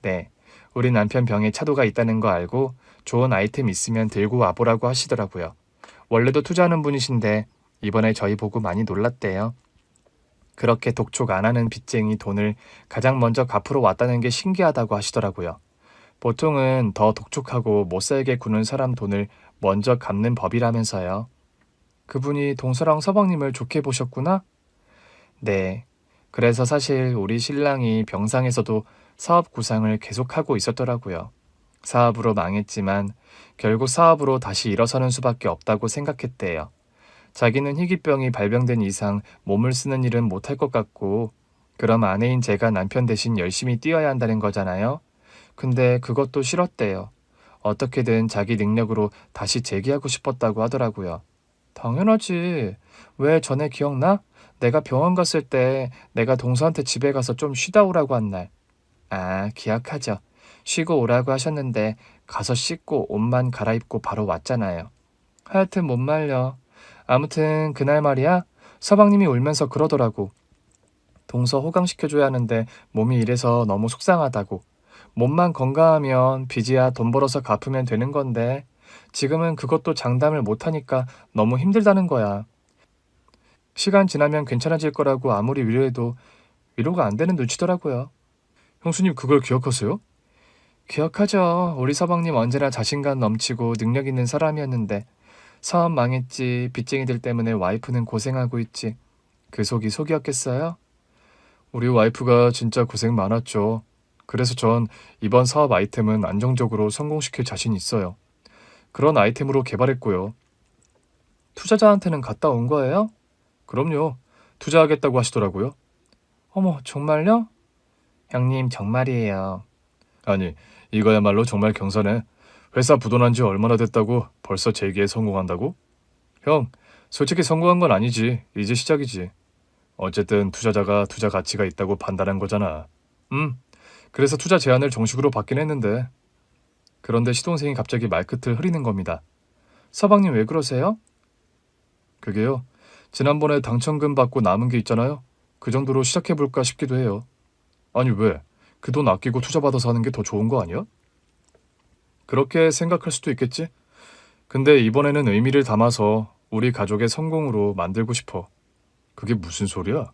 B: 네. 우리 남편 병에 차도가 있다는 거 알고 좋은 아이템 있으면 들고 와보라고 하시더라고요. 원래도 투자하는 분이신데 이번에 저희 보고 많이 놀랐대요. 그렇게 독촉 안 하는 빚쟁이 돈을 가장 먼저 갚으러 왔다는 게 신기하다고 하시더라고요. 보통은 더 독촉하고 못 살게 구는 사람 돈을 먼저 갚는 법이라면서요. 그분이 동서랑 서방님을 좋게 보셨구나? 네. 그래서 사실 우리 신랑이 병상에서도 사업 구상을 계속하고 있었더라고요. 사업으로 망했지만 결국 사업으로 다시 일어서는 수밖에 없다고 생각했대요. 자기는 희귀병이 발병된 이상 몸을 쓰는 일은 못할 것 같고, 그럼 아내인 제가 남편 대신 열심히 뛰어야 한다는 거잖아요. 근데 그것도 싫었대요. 어떻게든 자기 능력으로 다시 재기하고 싶었다고 하더라고요. 당연하지. 왜 전에 기억나? 내가 병원 갔을 때 내가 동서한테 집에 가서 좀 쉬다 오라고 한 날. 아, 기억하죠. 쉬고 오라고 하셨는데 가서 씻고 옷만 갈아입고 바로 왔잖아요. 하여튼 못 말려. 아무튼 그날 말이야. 서방님이 울면서 그러더라고. 동서 호강시켜줘야 하는데 몸이 이래서 너무 속상하다고. 몸만 건강하면 빚이야 돈 벌어서 갚으면 되는 건데 지금은 그것도 장담을 못하니까 너무 힘들다는 거야. 시간 지나면 괜찮아질 거라고 아무리 위로해도 위로가 안 되는 눈치더라고요. 형수님 그걸 기억하세요? 기억하죠. 우리 서방님 언제나 자신감 넘치고 능력 있는 사람이었는데 사업 망했지, 빚쟁이들 때문에 와이프는 고생하고 있지. 그 속이 속이었겠어요?
A: 우리 와이프가 진짜 고생 많았죠. 그래서 전 이번 사업 아이템은 안정적으로 성공시킬 자신 있어요. 그런 아이템으로 개발했고요.
B: 투자자한테는 갔다 온 거예요?
A: 그럼요. 투자하겠다고 하시더라고요.
B: 어머, 정말요? 형님, 정말이에요.
A: 아니, 이거야말로 정말 경사네. 회사 부도난 지 얼마나 됐다고 벌써 재기에 성공한다고? 형, 솔직히 성공한 건 아니지. 이제 시작이지. 어쨌든 투자자가 투자 가치가 있다고 판단한 거잖아. 그래서 투자 제안을 정식으로 받긴 했는데. 그런데 시동생이 갑자기 말끝을 흐리는 겁니다.
B: 서방님 왜 그러세요?
A: 그게요. 지난번에 당첨금 받고 남은 게 있잖아요. 그 정도로 시작해볼까 싶기도 해요. 아니 왜? 그 돈 아끼고 투자받아서 하는 게 더 좋은 거 아니야? 그렇게 생각할 수도 있겠지? 근데 이번에는 의미를 담아서 우리 가족의 성공으로 만들고 싶어. 그게 무슨 소리야?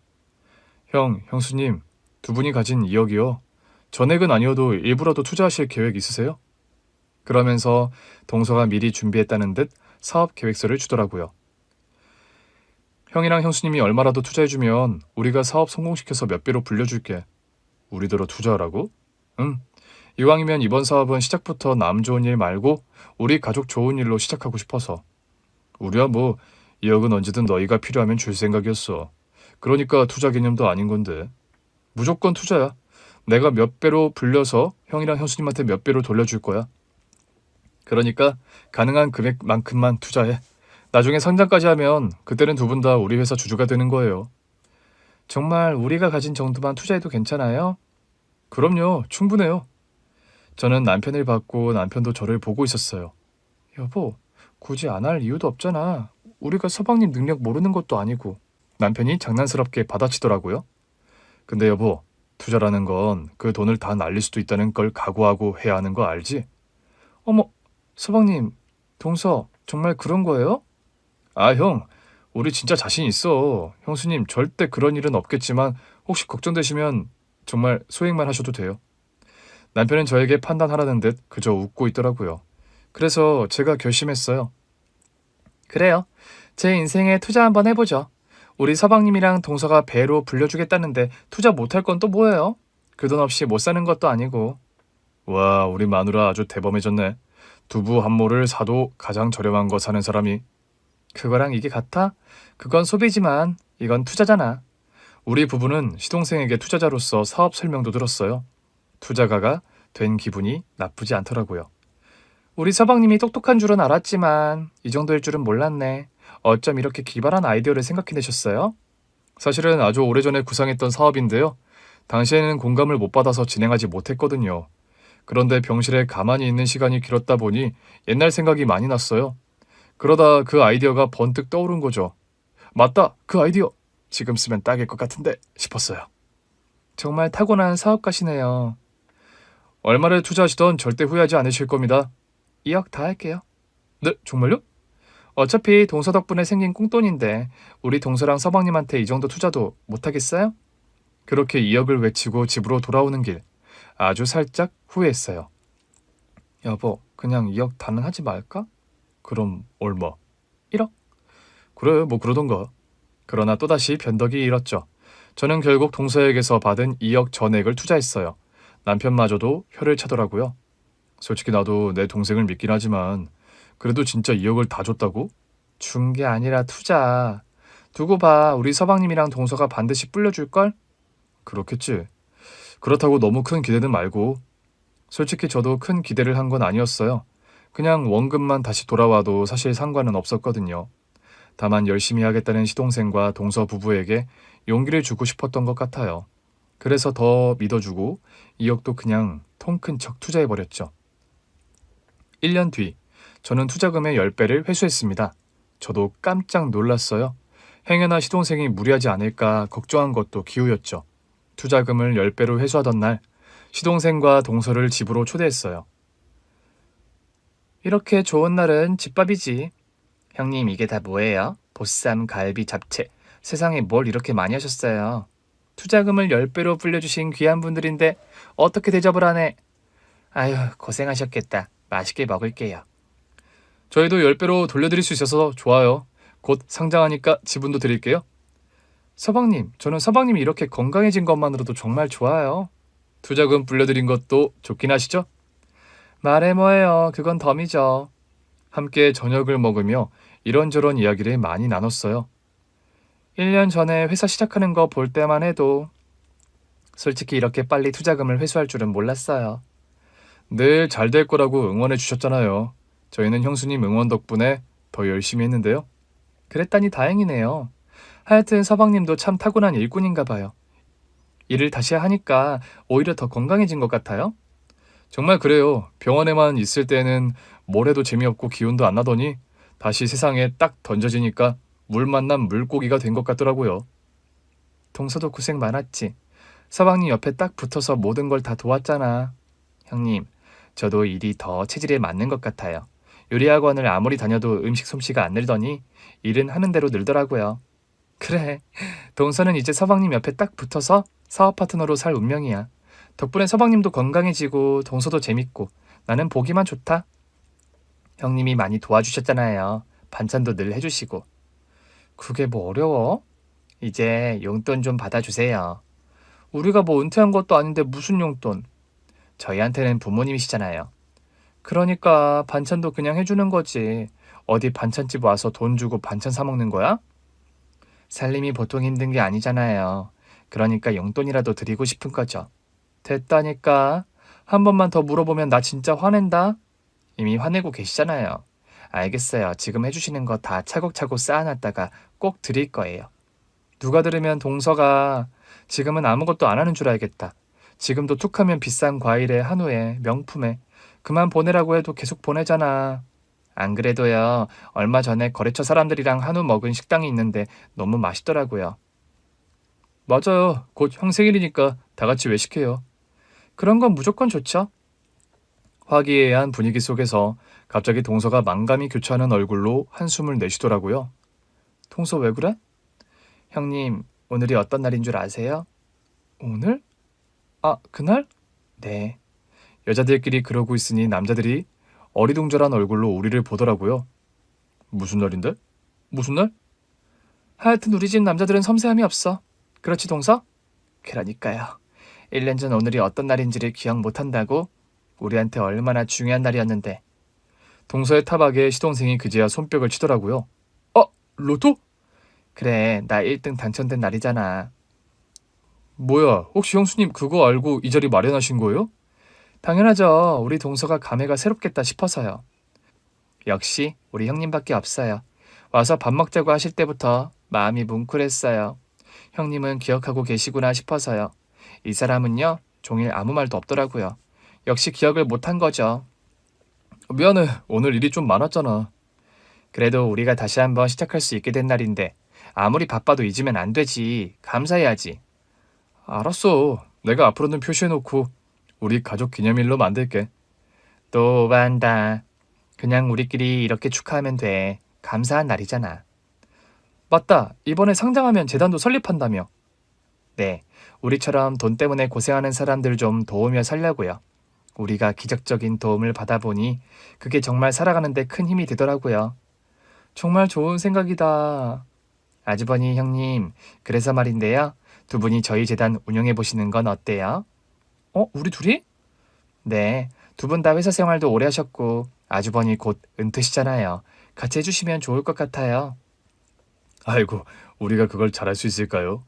A: 형, 형수님, 두 분이 가진 2억이요. 전액은 아니어도 일부라도 투자하실 계획 있으세요? 그러면서 동서가 미리 준비했다는 듯 사업 계획서를 주더라고요. 형이랑 형수님이 얼마라도 투자해주면 우리가 사업 성공시켜서 몇 배로 불려줄게. 우리더러 투자하라고? 응. 이왕이면 이번 사업은 시작부터 남 좋은 일 말고 우리 가족 좋은 일로 시작하고 싶어서. 우리야 뭐 2억은 언제든 너희가 필요하면 줄 생각이었어. 그러니까 투자 개념도 아닌 건데. 무조건 투자야. 내가 몇 배로 불려서 형이랑 형수님한테 몇 배로 돌려줄 거야. 그러니까 가능한 금액만큼만 투자해. 나중에 상장까지 하면 그때는 두 분 다 우리 회사 주주가 되는 거예요.
B: 정말 우리가 가진 정도만 투자해도 괜찮아요?
A: 그럼요. 충분해요. 저는 남편을 받고 남편도 저를 보고 있었어요.
B: 여보, 굳이 안 할 이유도 없잖아. 우리가 서방님 능력 모르는 것도 아니고.
A: 남편이 장난스럽게 받아치더라고요. 근데 여보, 투자라는 건 그 돈을 다 날릴 수도 있다는 걸 각오하고 해야 하는 거 알지?
B: 어머, 서방님, 동서, 정말 그런 거예요?
A: 아, 형, 우리 진짜 자신 있어. 형수님, 절대 그런 일은 없겠지만 혹시 걱정되시면 정말 소액만 하셔도 돼요. 남편은 저에게 판단하라는 듯 그저 웃고 있더라고요. 그래서 제가 결심했어요.
B: 그래요. 제 인생에 투자 한번 해보죠. 우리 서방님이랑 동서가 배로 불려주겠다는데 투자 못할 건 또 뭐예요? 그 돈 없이 못 사는 것도 아니고.
A: 와, 우리 마누라 아주 대범해졌네. 두부 한 모를 사도 가장 저렴한 거 사는 사람이.
B: 그거랑 이게 같아? 그건 소비지만 이건 투자잖아.
A: 우리 부부는 시동생에게 투자자로서 사업 설명도 들었어요. 투자가가 된 기분이 나쁘지 않더라고요.
B: 우리 서방님이 똑똑한 줄은 알았지만 이 정도일 줄은 몰랐네. 어쩜 이렇게 기발한 아이디어를 생각해내셨어요?
A: 사실은 아주 오래전에 구상했던 사업인데요. 당시에는 공감을 못 받아서 진행하지 못했거든요. 그런데 병실에 가만히 있는 시간이 길었다 보니 옛날 생각이 많이 났어요. 그러다 그 아이디어가 번뜩 떠오른 거죠. 맞다, 그 아이디어. 지금 쓰면 딱일 것 같은데 싶었어요.
B: 정말 타고난 사업가시네요.
A: 얼마를 투자하시던 절대 후회하지 않으실 겁니다.
B: 2억 다 할게요.
A: 네, 정말요?
B: 어차피 동서 덕분에 생긴 꽁돈인데 우리 동서랑 서방님한테 이 정도 투자도 못하겠어요?
A: 그렇게 2억을 외치고 집으로 돌아오는 길. 아주 살짝 후회했어요.
B: 여보, 그냥 2억 다는 하지 말까?
A: 그럼 얼마?
B: 1억?
A: 그래, 뭐 그러던가. 그러나 또다시 변덕이 일었죠. 저는 결국 동서에게서 받은 2억 전액을 투자했어요. 남편마저도 혀를 차더라고요. 솔직히 나도 내 동생을 믿긴 하지만 그래도 진짜 2억을 다 줬다고?
B: 준 게 아니라 투자. 두고 봐, 우리 서방님이랑 동서가 반드시 불려줄걸?
A: 그렇겠지. 그렇다고 너무 큰 기대는 말고. 솔직히 저도 큰 기대를 한 건 아니었어요. 그냥 원금만 다시 돌아와도 사실 상관은 없었거든요. 다만 열심히 하겠다는 시동생과 동서 부부에게 용기를 주고 싶었던 것 같아요. 그래서 더 믿어주고 2억도 그냥 통 큰 척 투자해버렸죠. 1년 뒤, 저는 투자금의 10배를 회수했습니다. 저도 깜짝 놀랐어요. 행여나 시동생이 무리하지 않을까 걱정한 것도 기우였죠. 투자금을 10배로 회수하던 날, 시동생과 동서를 집으로 초대했어요.
B: 이렇게 좋은 날은 집밥이지. 형님, 이게 다 뭐예요? 보쌈, 갈비, 잡채. 세상에 뭘 이렇게 많이 하셨어요. 투자금을 10배로 불려주신 귀한 분들인데 어떻게 대접을 하네. 아유, 고생하셨겠다. 맛있게 먹을게요. 저희도 10배로 돌려드릴 수 있어서 좋아요. 곧 상장하니까 지분도 드릴게요. 서방님, 저는 서방님이 이렇게 건강해진 것만으로도 정말 좋아요. 투자금 불려드린 것도 좋긴 하시죠? 말해 뭐해요. 그건 덤이죠. 함께 저녁을 먹으며 이런저런 이야기를 많이 나눴어요. 1년 전에 회사 시작하는 거 볼 때만 해도 솔직히 이렇게 빨리 투자금을 회수할 줄은 몰랐어요.
A: 늘 잘 될 거라고 응원해 주셨잖아요. 저희는 형수님 응원 덕분에 더 열심히 했는데요.
B: 그랬다니 다행이네요. 하여튼 서방님도 참 타고난 일꾼인가 봐요. 일을 다시 하니까 오히려 더 건강해진 것 같아요.
A: 정말 그래요. 병원에만 있을 때는 뭘 해도 재미없고 기운도 안 나더니 다시 세상에 딱 던져지니까 물 만난 물고기가 된 것 같더라고요.
B: 동서도 고생 많았지. 서방님 옆에 딱 붙어서 모든 걸 다 도왔잖아. 형님, 저도 일이 더 체질에 맞는 것 같아요. 요리학원을 아무리 다녀도 음식 솜씨가 안 늘더니 일은 하는 대로 늘더라고요. 그래, 동서는 이제 서방님 옆에 딱 붙어서 사업 파트너로 살 운명이야. 덕분에 서방님도 건강해지고 동서도 재밌고 나는 보기만 좋다. 형님이 많이 도와주셨잖아요. 반찬도 늘 해주시고. 그게 뭐 어려워? 이제 용돈 좀 받아주세요. 우리가 뭐 은퇴한 것도 아닌데 무슨 용돈? 저희한테는 부모님이시잖아요. 그러니까 반찬도 그냥 해주는 거지. 어디 반찬집 와서 돈 주고 반찬 사 먹는 거야? 살림이 보통 힘든 게 아니잖아요. 그러니까 용돈이라도 드리고 싶은 거죠. 됐다니까. 한 번만 더 물어보면 나 진짜 화낸다. 이미 화내고 계시잖아요. 알겠어요. 지금 해주시는 거 다 차곡차곡 쌓아놨다가 꼭 드릴 거예요. 누가 들으면 동서가 지금은 아무것도 안 하는 줄 알겠다. 지금도 툭하면 비싼 과일에 한우에 명품에 그만 보내라고 해도 계속 보내잖아. 안 그래도요. 얼마 전에 거래처 사람들이랑 한우 먹은 식당이 있는데 너무 맛있더라고요.
A: 맞아요. 곧 형 생일이니까 다 같이 외식해요.
B: 그런 건 무조건 좋죠.
A: 화기애애한 분위기 속에서 갑자기 동서가 만감이 교차하는 얼굴로 한숨을 내쉬더라고요.
B: 동서 왜 그래? 형님, 오늘이 어떤 날인 줄 아세요? 오늘? 아, 그날? 네.
A: 여자들끼리 그러고 있으니 남자들이 어리둥절한 얼굴로 우리를 보더라고요. 무슨 날인데? 무슨 날?
B: 하여튼 우리 집 남자들은 섬세함이 없어. 그렇지, 동서? 그러니까요. 1년 전 오늘이 어떤 날인지를 기억 못한다고? 우리한테 얼마나 중요한 날이었는데.
A: 동서의 타박에 시동생이 그제야 손뼉을 치더라고요. 로또?
B: 그래, 나 1등 당첨된 날이잖아.
A: 뭐야, 혹시 형수님 그거 알고 이 자리 마련하신 거예요?
B: 당연하죠. 우리 동서가 감회가 새롭겠다 싶어서요. 역시 우리 형님밖에 없어요. 와서 밥 먹자고 하실 때부터 마음이 뭉클했어요. 형님은 기억하고 계시구나 싶어서요. 이 사람은요, 종일 아무 말도 없더라고요. 역시 기억을 못한 거죠.
A: 미안해, 오늘 일이 좀 많았잖아.
B: 그래도 우리가 다시 한번 시작할 수 있게 된 날인데 아무리 바빠도 잊으면 안 되지. 감사해야지.
A: 알았어. 내가 앞으로는 표시해놓고 우리 가족 기념일로 만들게.
B: 또 반다. 그냥 우리끼리 이렇게 축하하면 돼. 감사한 날이잖아. 맞다. 이번에 상장하면 재단도 설립한다며. 네. 우리처럼 돈 때문에 고생하는 사람들 좀 도우며 살려고요. 우리가 기적적인 도움을 받아보니 그게 정말 살아가는 데 큰 힘이 되더라고요. 정말 좋은 생각이다. 아주버니 형님, 그래서 말인데요. 두 분이 저희 재단 운영해 보시는 건 어때요? 우리 둘이? 네, 두 분 다 회사 생활도 오래 하셨고 아주버니 곧 은퇴시잖아요. 같이 해주시면 좋을 것 같아요.
A: 아이고, 우리가 그걸 잘할 수 있을까요?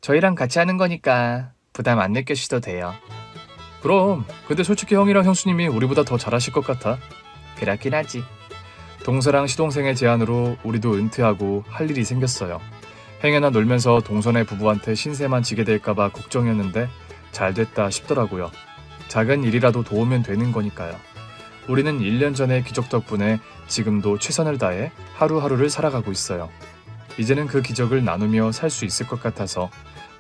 B: 저희랑 같이 하는 거니까 부담 안 느껴주셔도 돼요.
A: 그럼, 근데 솔직히 형이랑 형수님이 우리보다 더 잘하실 것 같아.
B: 그렇긴 하지.
A: 동서랑 시동생의 제안으로 우리도 은퇴하고 할 일이 생겼어요. 행여나 놀면서 동서네 부부한테 신세만 지게 될까봐 걱정이었는데 잘 됐다 싶더라고요. 작은 일이라도 도우면 되는 거니까요. 우리는 1년 전의 기적 덕분에 지금도 최선을 다해 하루하루를 살아가고 있어요. 이제는 그 기적을 나누며 살 수 있을 것 같아서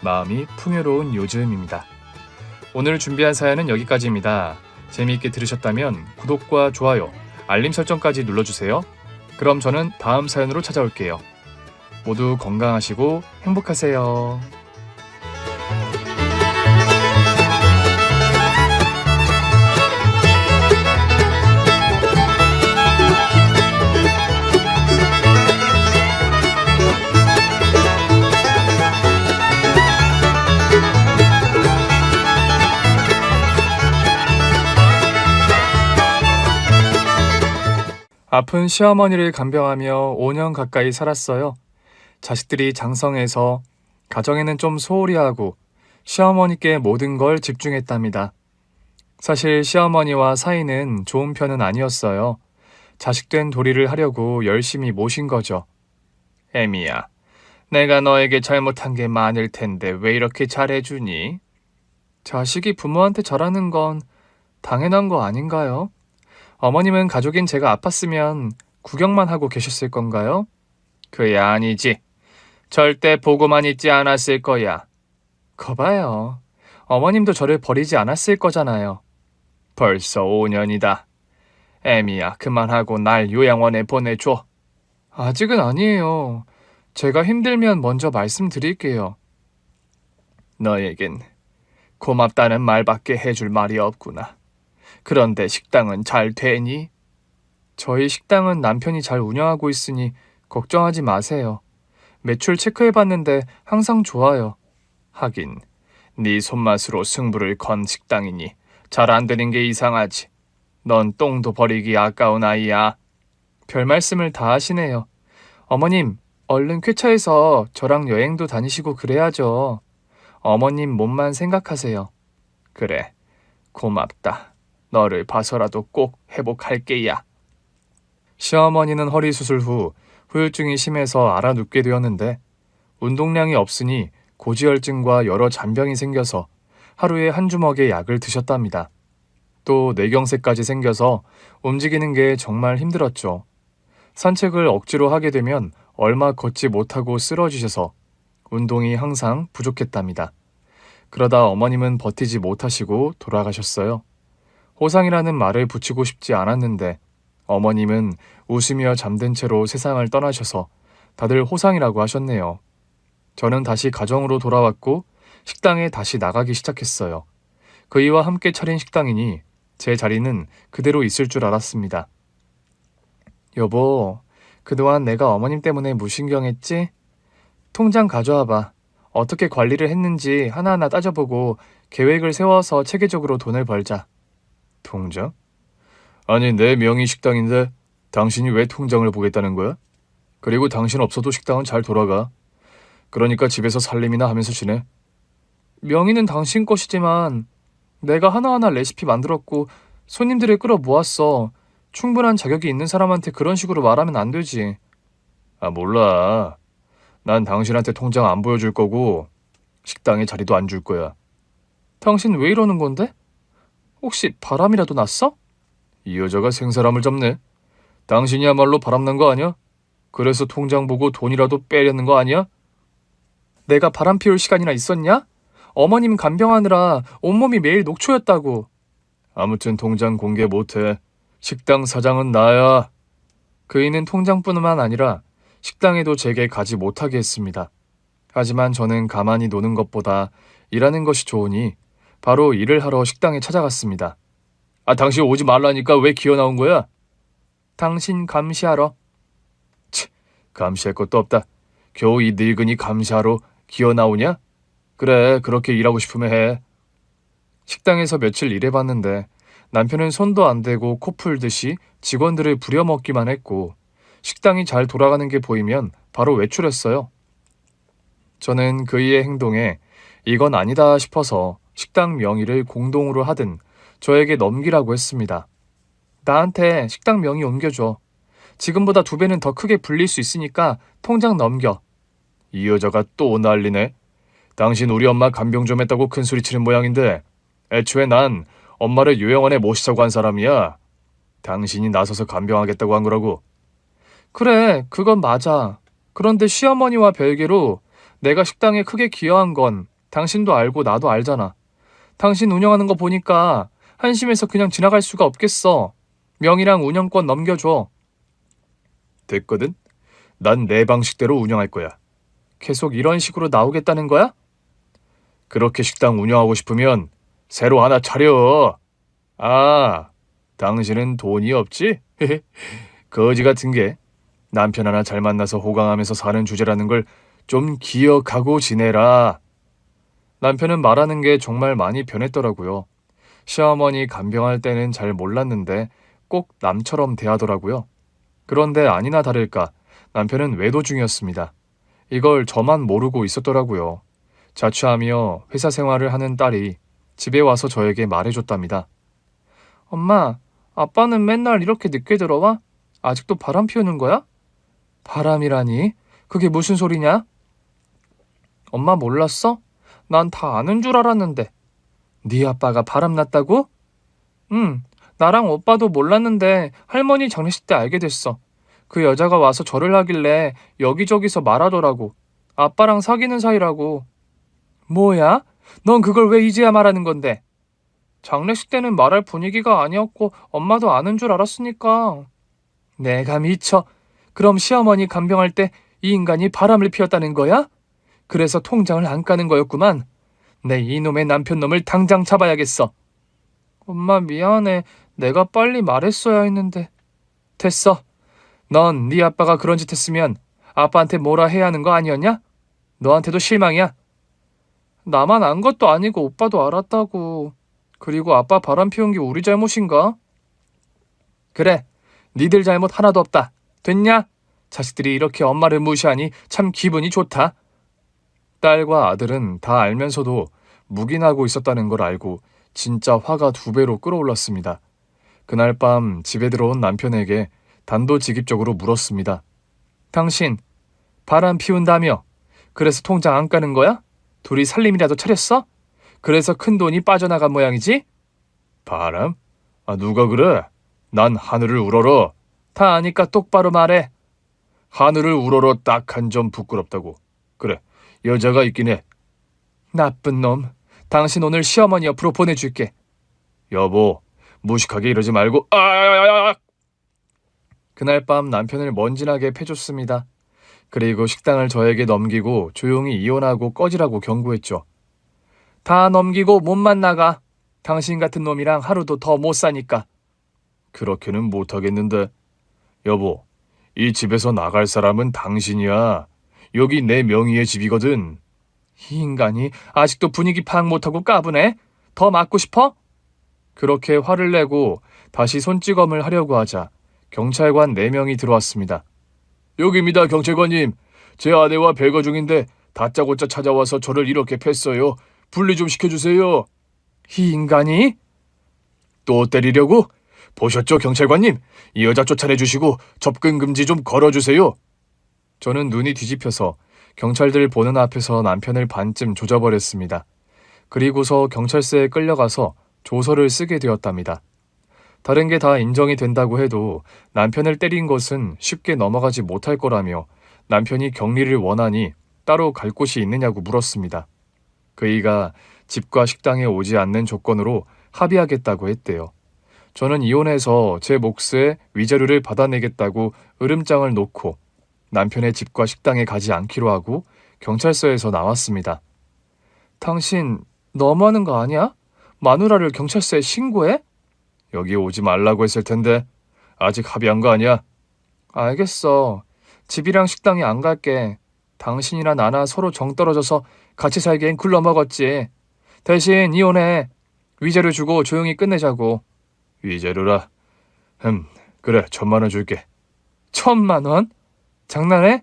A: 마음이 풍요로운 요즘입니다. 오늘 준비한 사연은 여기까지입니다. 재미있게 들으셨다면 구독과 좋아요, 알림 설정까지 눌러주세요. 그럼 저는 다음 사연으로 찾아올게요. 모두 건강하시고 행복하세요.
B: 아픈 시어머니를 간병하며 5년 가까이 살았어요. 자식들이 장성해서 가정에는 좀 소홀히 하고 시어머니께 모든 걸 집중했답니다. 사실 시어머니와 사이는 좋은 편은 아니었어요. 자식된 도리를 하려고 열심히 모신 거죠. 애미야, 내가 너에게 잘못한 게 많을 텐데 왜 이렇게 잘해주니? 자식이 부모한테 잘하는 건 당연한 거 아닌가요? 어머님은 가족인 제가 아팠으면 구경만 하고 계셨을 건가요? 그야 아니지. 절대 보고만 있지 않았을 거야. 거봐요. 어머님도 저를 버리지 않았을 거잖아요. 벌써 5년이다. 애미야, 그만하고 날 요양원에 보내줘. 아직은 아니에요. 제가 힘들면 먼저 말씀드릴게요. 너에겐 고맙다는 말밖에 해줄 말이 없구나. 그런데 식당은 잘 되니? 저희 식당은 남편이 잘 운영하고 있으니 걱정하지 마세요. 매출 체크해봤는데 항상 좋아요. 하긴 네 손맛으로 승부를 건 식당이니 잘 안 되는 게 이상하지. 넌 똥도 버리기 아까운 아이야. 별 말씀을 다 하시네요. 어머님, 얼른 쾌차해서 저랑 여행도 다니시고 그래야죠. 어머님 몸만 생각하세요. 그래, 고맙다. 너를 봐서라도 꼭 회복할게야. 시어머니는 허리 수술 후 후유증이 심해서 알아 눕게 되었는데 운동량이 없으니 고지혈증과 여러 잔병이 생겨서 하루에 한 주먹의 약을 드셨답니다. 또 뇌경색까지 생겨서 움직이는 게 정말 힘들었죠. 산책을 억지로 하게 되면 얼마 걷지 못하고 쓰러지셔서 운동이 항상 부족했답니다. 그러다 어머님은 버티지 못하시고 돌아가셨어요. 호상이라는 말을 붙이고 싶지 않았는데 어머님은 웃으며 잠든 채로 세상을 떠나셔서 다들 호상이라고 하셨네요. 저는 다시 가정으로 돌아왔고 식당에 다시 나가기 시작했어요. 그이와 함께 차린 식당이니 제 자리는 그대로 있을 줄 알았습니다. 여보, 그동안 내가 어머님 때문에 무신경했지? 통장 가져와봐. 어떻게 관리를 했는지 하나하나 따져보고 계획을 세워서 체계적으로 돈을 벌자. 통장? 아니, 내 명의 식당인데 당신이 왜 통장을 보겠다는 거야? 그리고 당신 없어도 식당은 잘 돌아가. 그러니까 집에서 살림이나 하면서 지내. 명의는 당신 것이지만 내가 하나하나 레시피 만들었고 손님들을 끌어 모았어. 충분한 자격이 있는 사람한테 그런 식으로 말하면 안 되지. 아, 몰라. 난 당신한테 통장 안 보여줄 거고 식당에 자리도 안 줄 거야. 당신 왜 이러는 건데? 혹시 바람이라도 났어? 이 여자가 생사람을 잡네. 당신이야말로 바람난 거 아니야? 그래서 통장 보고 돈이라도 빼려는 거 아니야? 내가 바람 피울 시간이나 있었냐? 어머님 간병하느라 온몸이 매일 녹초였다고. 아무튼 통장 공개 못해. 식당 사장은 나야. 그이는 통장뿐만 아니라 식당에도 제게 가지 못하게 했습니다. 하지만 저는 가만히 노는 것보다 일하는 것이 좋으니 바로 일을 하러 식당에 찾아갔습니다. 아, 당신 오지 말라니까 왜 기어 나온 거야? 당신 감시하러. 치, 감시할 것도 없다. 겨우 이 늙은이 감시하러 기어 나오냐? 그래, 그렇게 일하고 싶으면 해. 식당에서 며칠 일해봤는데 남편은 손도 안 대고 코 풀듯이 직원들을 부려먹기만 했고 식당이 잘 돌아가는 게 보이면 바로 외출했어요. 저는 그이의 행동에 이건 아니다 싶어서 식당 명의를 공동으로 하든 저에게 넘기라고 했습니다. 나한테 식당 명의 옮겨줘. 지금보다 2배는 더 크게 불릴 수 있으니까 통장 넘겨. 이 여자가 또 난리네. 당신 우리 엄마 간병 좀 했다고 큰소리치는 모양인데 애초에 난 엄마를 요양원에 모시자고 한 사람이야. 당신이 나서서 간병하겠다고 한 거라고. 그래, 그건 맞아. 그런데 시어머니와 별개로 내가 식당에 크게 기여한 건 당신도 알고 나도 알잖아. 당신 운영하는 거 보니까 한심해서 그냥 지나갈 수가 없겠어. 명의랑 운영권 넘겨줘. 됐거든? 난 내 방식대로 운영할 거야. 계속 이런 식으로 나오겠다는 거야? 그렇게 식당 운영하고 싶으면 새로 하나 차려. 아, 당신은 돈이 없지? 거지 같은 게 남편 하나 잘 만나서 호강하면서 사는 주제라는 걸 좀 기억하고 지내라. 남편은 말하는 게 정말 많이 변했더라고요. 시어머니 간병할 때는 잘 몰랐는데 꼭 남처럼 대하더라고요.
A: 그런데 아니나 다를까 남편은 외도 중이었습니다. 이걸 저만 모르고 있었더라고요. 자취하며 회사 생활을 하는 딸이 집에 와서 저에게 말해줬답니다.
B: 엄마, 아빠는 맨날 이렇게 늦게 들어와? 아직도 바람 피우는 거야? 바람이라니? 그게 무슨 소리냐? 엄마 몰랐어? 난 다 아는 줄 알았는데. 네 아빠가 바람 났다고? 응, 나랑 오빠도 몰랐는데 할머니 장례식 때 알게 됐어. 그 여자가 와서 절을 하길래 여기저기서 말하더라고. 아빠랑 사귀는 사이라고. 뭐야? 넌 그걸 왜 이제야 말하는 건데? 장례식 때는 말할 분위기가 아니었고 엄마도 아는 줄 알았으니까. 내가 미쳐. 그럼 시어머니 간병할 때 이 인간이 바람을 피웠다는 거야? 그래서 통장을 안 까는 거였구만. 내 이놈의 남편 놈을 당장 잡아야겠어. 엄마 미안해. 내가 빨리 말했어야 했는데. 됐어. 넌 네 아빠가 그런 짓 했으면 아빠한테 뭐라 해야 하는 거 아니었냐? 너한테도 실망이야. 나만 안 것도 아니고 오빠도 알았다고. 그리고 아빠 바람 피운 게 우리 잘못인가? 그래. 니들 잘못 하나도 없다. 됐냐? 자식들이 이렇게 엄마를 무시하니 참 기분이 좋다.
A: 딸과 아들은 다 알면서도 묵인하고 있었다는 걸 알고 진짜 화가 2배로 끌어올랐습니다. 그날 밤 집에 들어온 남편에게 단도직입적으로 물었습니다.
B: 당신 바람 피운다며? 그래서 통장 안 까는 거야? 둘이 살림이라도 차렸어? 그래서 큰 돈이 빠져나간 모양이지?
A: 바람? 누가 그래? 난 하늘을 우러러.
B: 다 아니까 똑바로 말해.
A: 하늘을 우러러 딱 한 점 부끄럽다고. 그래, 여자가 있긴 해.
B: 나쁜 놈. 당신 오늘 시어머니 옆으로 보내줄게.
A: 여보, 무식하게 이러지 말고. 그날 밤 남편을 먼지나게 패줬습니다. 그리고 식당을 저에게 넘기고 조용히 이혼하고 꺼지라고 경고했죠.
B: 다 넘기고 몸만 나가. 당신 같은 놈이랑 하루도 더 못 사니까.
A: 그렇게는 못하겠는데. 여보, 이 집에서 나갈 사람은 당신이야. 여기 내 명의의 집이거든.
B: 이 인간이 아직도 분위기 파악 못하고 까부네. 더 맞고 싶어?
A: 그렇게 화를 내고 다시 손찌검을 하려고 하자 경찰관 4명이 들어왔습니다. 여기입니다, 경찰관님. 제 아내와 별거 중인데 다짜고짜 찾아와서 저를 이렇게 팼어요. 분리 좀 시켜주세요.
B: 이 인간이?
A: 또 때리려고? 보셨죠, 경찰관님? 이 여자 쫓아내주시고 접근 금지 좀 걸어주세요. 저는 눈이 뒤집혀서 경찰들 보는 앞에서 남편을 반쯤 조져버렸습니다. 그리고서 경찰서에 끌려가서 조서를 쓰게 되었답니다. 다른 게 다 인정이 된다고 해도 남편을 때린 것은 쉽게 넘어가지 못할 거라며 남편이 격리를 원하니 따로 갈 곳이 있느냐고 물었습니다. 그이가 집과 식당에 오지 않는 조건으로 합의하겠다고 했대요. 저는 이혼해서 제 몫의 위자료를 받아내겠다고 으름장을 놓고 남편의 집과 식당에 가지 않기로 하고 경찰서에서 나왔습니다.
B: 당신 너무하는 거 아니야? 마누라를 경찰서에 신고해?
A: 여기 오지 말라고 했을 텐데 아직 합의한 거 아니야?
B: 알겠어. 집이랑 식당에 안 갈게. 당신이나 나나 서로 정 떨어져서 같이 살기엔 굴러먹었지. 대신 이혼해. 위자료 주고 조용히 끝내자고.
A: 위자료라? 그래, 1,000만 원 줄게.
B: 1,000만 원? 장난해?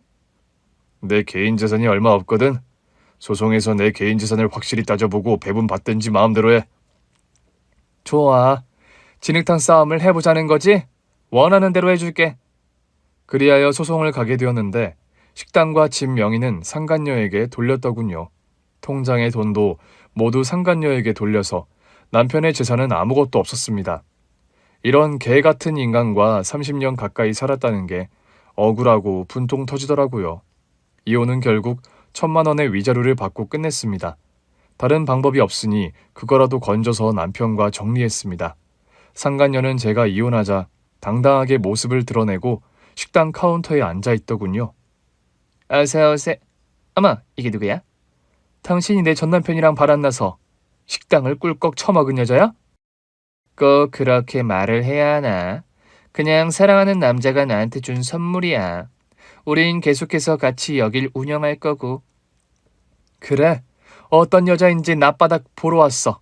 A: 내 개인 재산이 얼마 없거든. 소송에서 내 개인 재산을 확실히 따져보고 배분 받든지 마음대로 해.
B: 좋아. 진흙탕 싸움을 해보자는 거지? 원하는 대로 해줄게.
A: 그리하여 소송을 가게 되었는데 식당과 집 명의는 상간녀에게 돌렸더군요. 통장의 돈도 모두 상간녀에게 돌려서 남편의 재산은 아무것도 없었습니다. 이런 개 같은 인간과 30년 가까이 살았다는 게 억울하고 분통 터지더라고요. 이혼은 결국 1,000만 원의 위자료를 받고 끝냈습니다. 다른 방법이 없으니 그거라도 건져서 남편과 정리했습니다. 상간녀는 제가 이혼하자 당당하게 모습을 드러내고 식당 카운터에 앉아 있더군요.
B: 어서오세요. 어머, 이게 누구야? 당신이 내 전남편이랑 바람나서 식당을 꿀꺽 처먹은 여자야? 꼭 그렇게 말을 해야 하나? 그냥 사랑하는 남자가 나한테 준 선물이야. 우린 계속해서 같이 여길 운영할 거고. 그래, 어떤 여자인지 낮바닥 보러 왔어.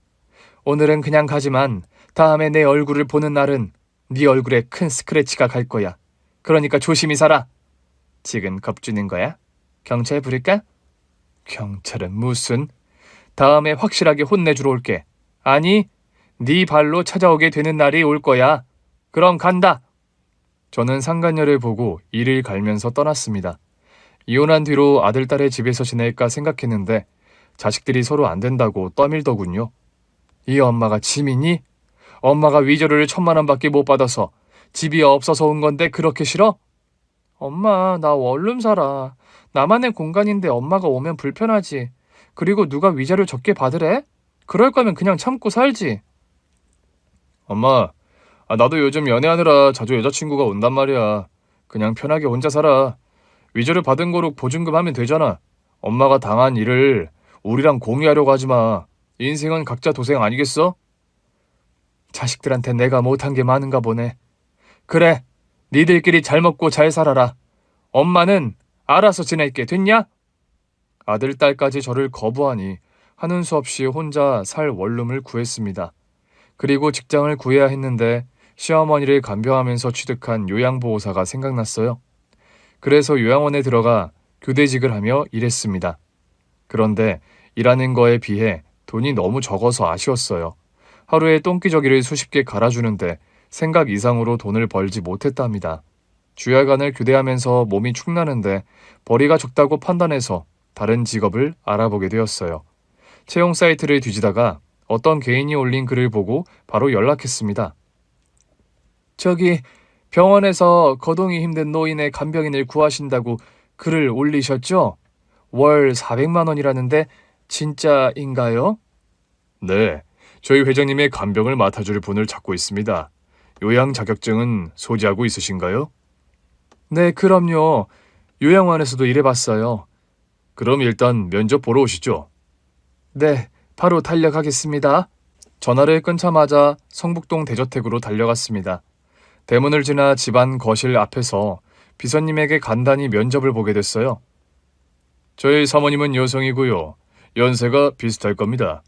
B: 오늘은 그냥 가지만 다음에 내 얼굴을 보는 날은 네 얼굴에 큰 스크래치가 갈 거야. 그러니까 조심히 살아. 지금 겁주는 거야? 경찰 부를까? 경찰은 무슨? 다음에 확실하게 혼내주러 올게. 아니, 네 발로 찾아오게 되는 날이 올 거야. 그럼 간다. 저는 상간녀를 보고 이를 갈면서 떠났습니다. 이혼한 뒤로 아들, 딸의 집에서 지낼까 생각했는데 자식들이 서로 안 된다고 떠밀더군요. 이 엄마가 짐이니? 엄마가 위조료를 1,000만 원밖에 못 받아서 집이 없어서 온 건데 그렇게 싫어? 엄마, 나 원룸 살아. 나만의 공간인데 엄마가 오면 불편하지. 그리고 누가 위자료 적게 받으래? 그럴 거면 그냥 참고 살지.
A: 엄마, 나도 요즘 연애하느라 자주 여자친구가 온단 말이야. 그냥 편하게 혼자 살아. 위조료 받은 거로 보증금 하면 되잖아. 엄마가 당한 일을 우리랑 공유하려고 하지 마. 인생은 각자 도생 아니겠어?
B: 자식들한테 내가 못한 게 많은가 보네. 그래, 니들끼리 잘 먹고 잘 살아라. 엄마는 알아서 지낼게. 됐냐?
A: 아들, 딸까지 저를 거부하니 하는 수 없이 혼자 살 원룸을 구했습니다. 그리고 직장을 구해야 했는데 시어머니를 간병하면서 취득한 요양보호사가 생각났어요. 그래서 요양원에 들어가 교대직을 하며 일했습니다. 그런데 일하는 거에 비해 돈이 너무 적어서 아쉬웠어요. 하루에 똥기저귀를 수십 개 갈아주는데 생각 이상으로 돈을 벌지 못했답니다. 주야간을 교대하면서 몸이 축나는데 벌이가 적다고 판단해서 다른 직업을 알아보게 되었어요. 채용 사이트를 뒤지다가 어떤 개인이 올린 글을 보고 바로 연락했습니다.
B: 저기 병원에서 거동이 힘든 노인의 간병인을 구하신다고 글을 올리셨죠? 월 400만 원이라는데 진짜인가요?
A: 네, 저희 회장님의 간병을 맡아줄 분을 찾고 있습니다. 요양 자격증은 소지하고 있으신가요?
B: 네, 그럼요. 요양원에서도 일해봤어요.
A: 그럼 일단 면접 보러 오시죠.
B: 네, 바로 달려가겠습니다.
A: 전화를 끊자마자 성북동 대저택으로 달려갔습니다. 대문을 지나 집안 거실 앞에서 비서님에게 간단히 면접을 보게 됐어요. 저희 사모님은 여성이고요. 연세가 비슷할 겁니다.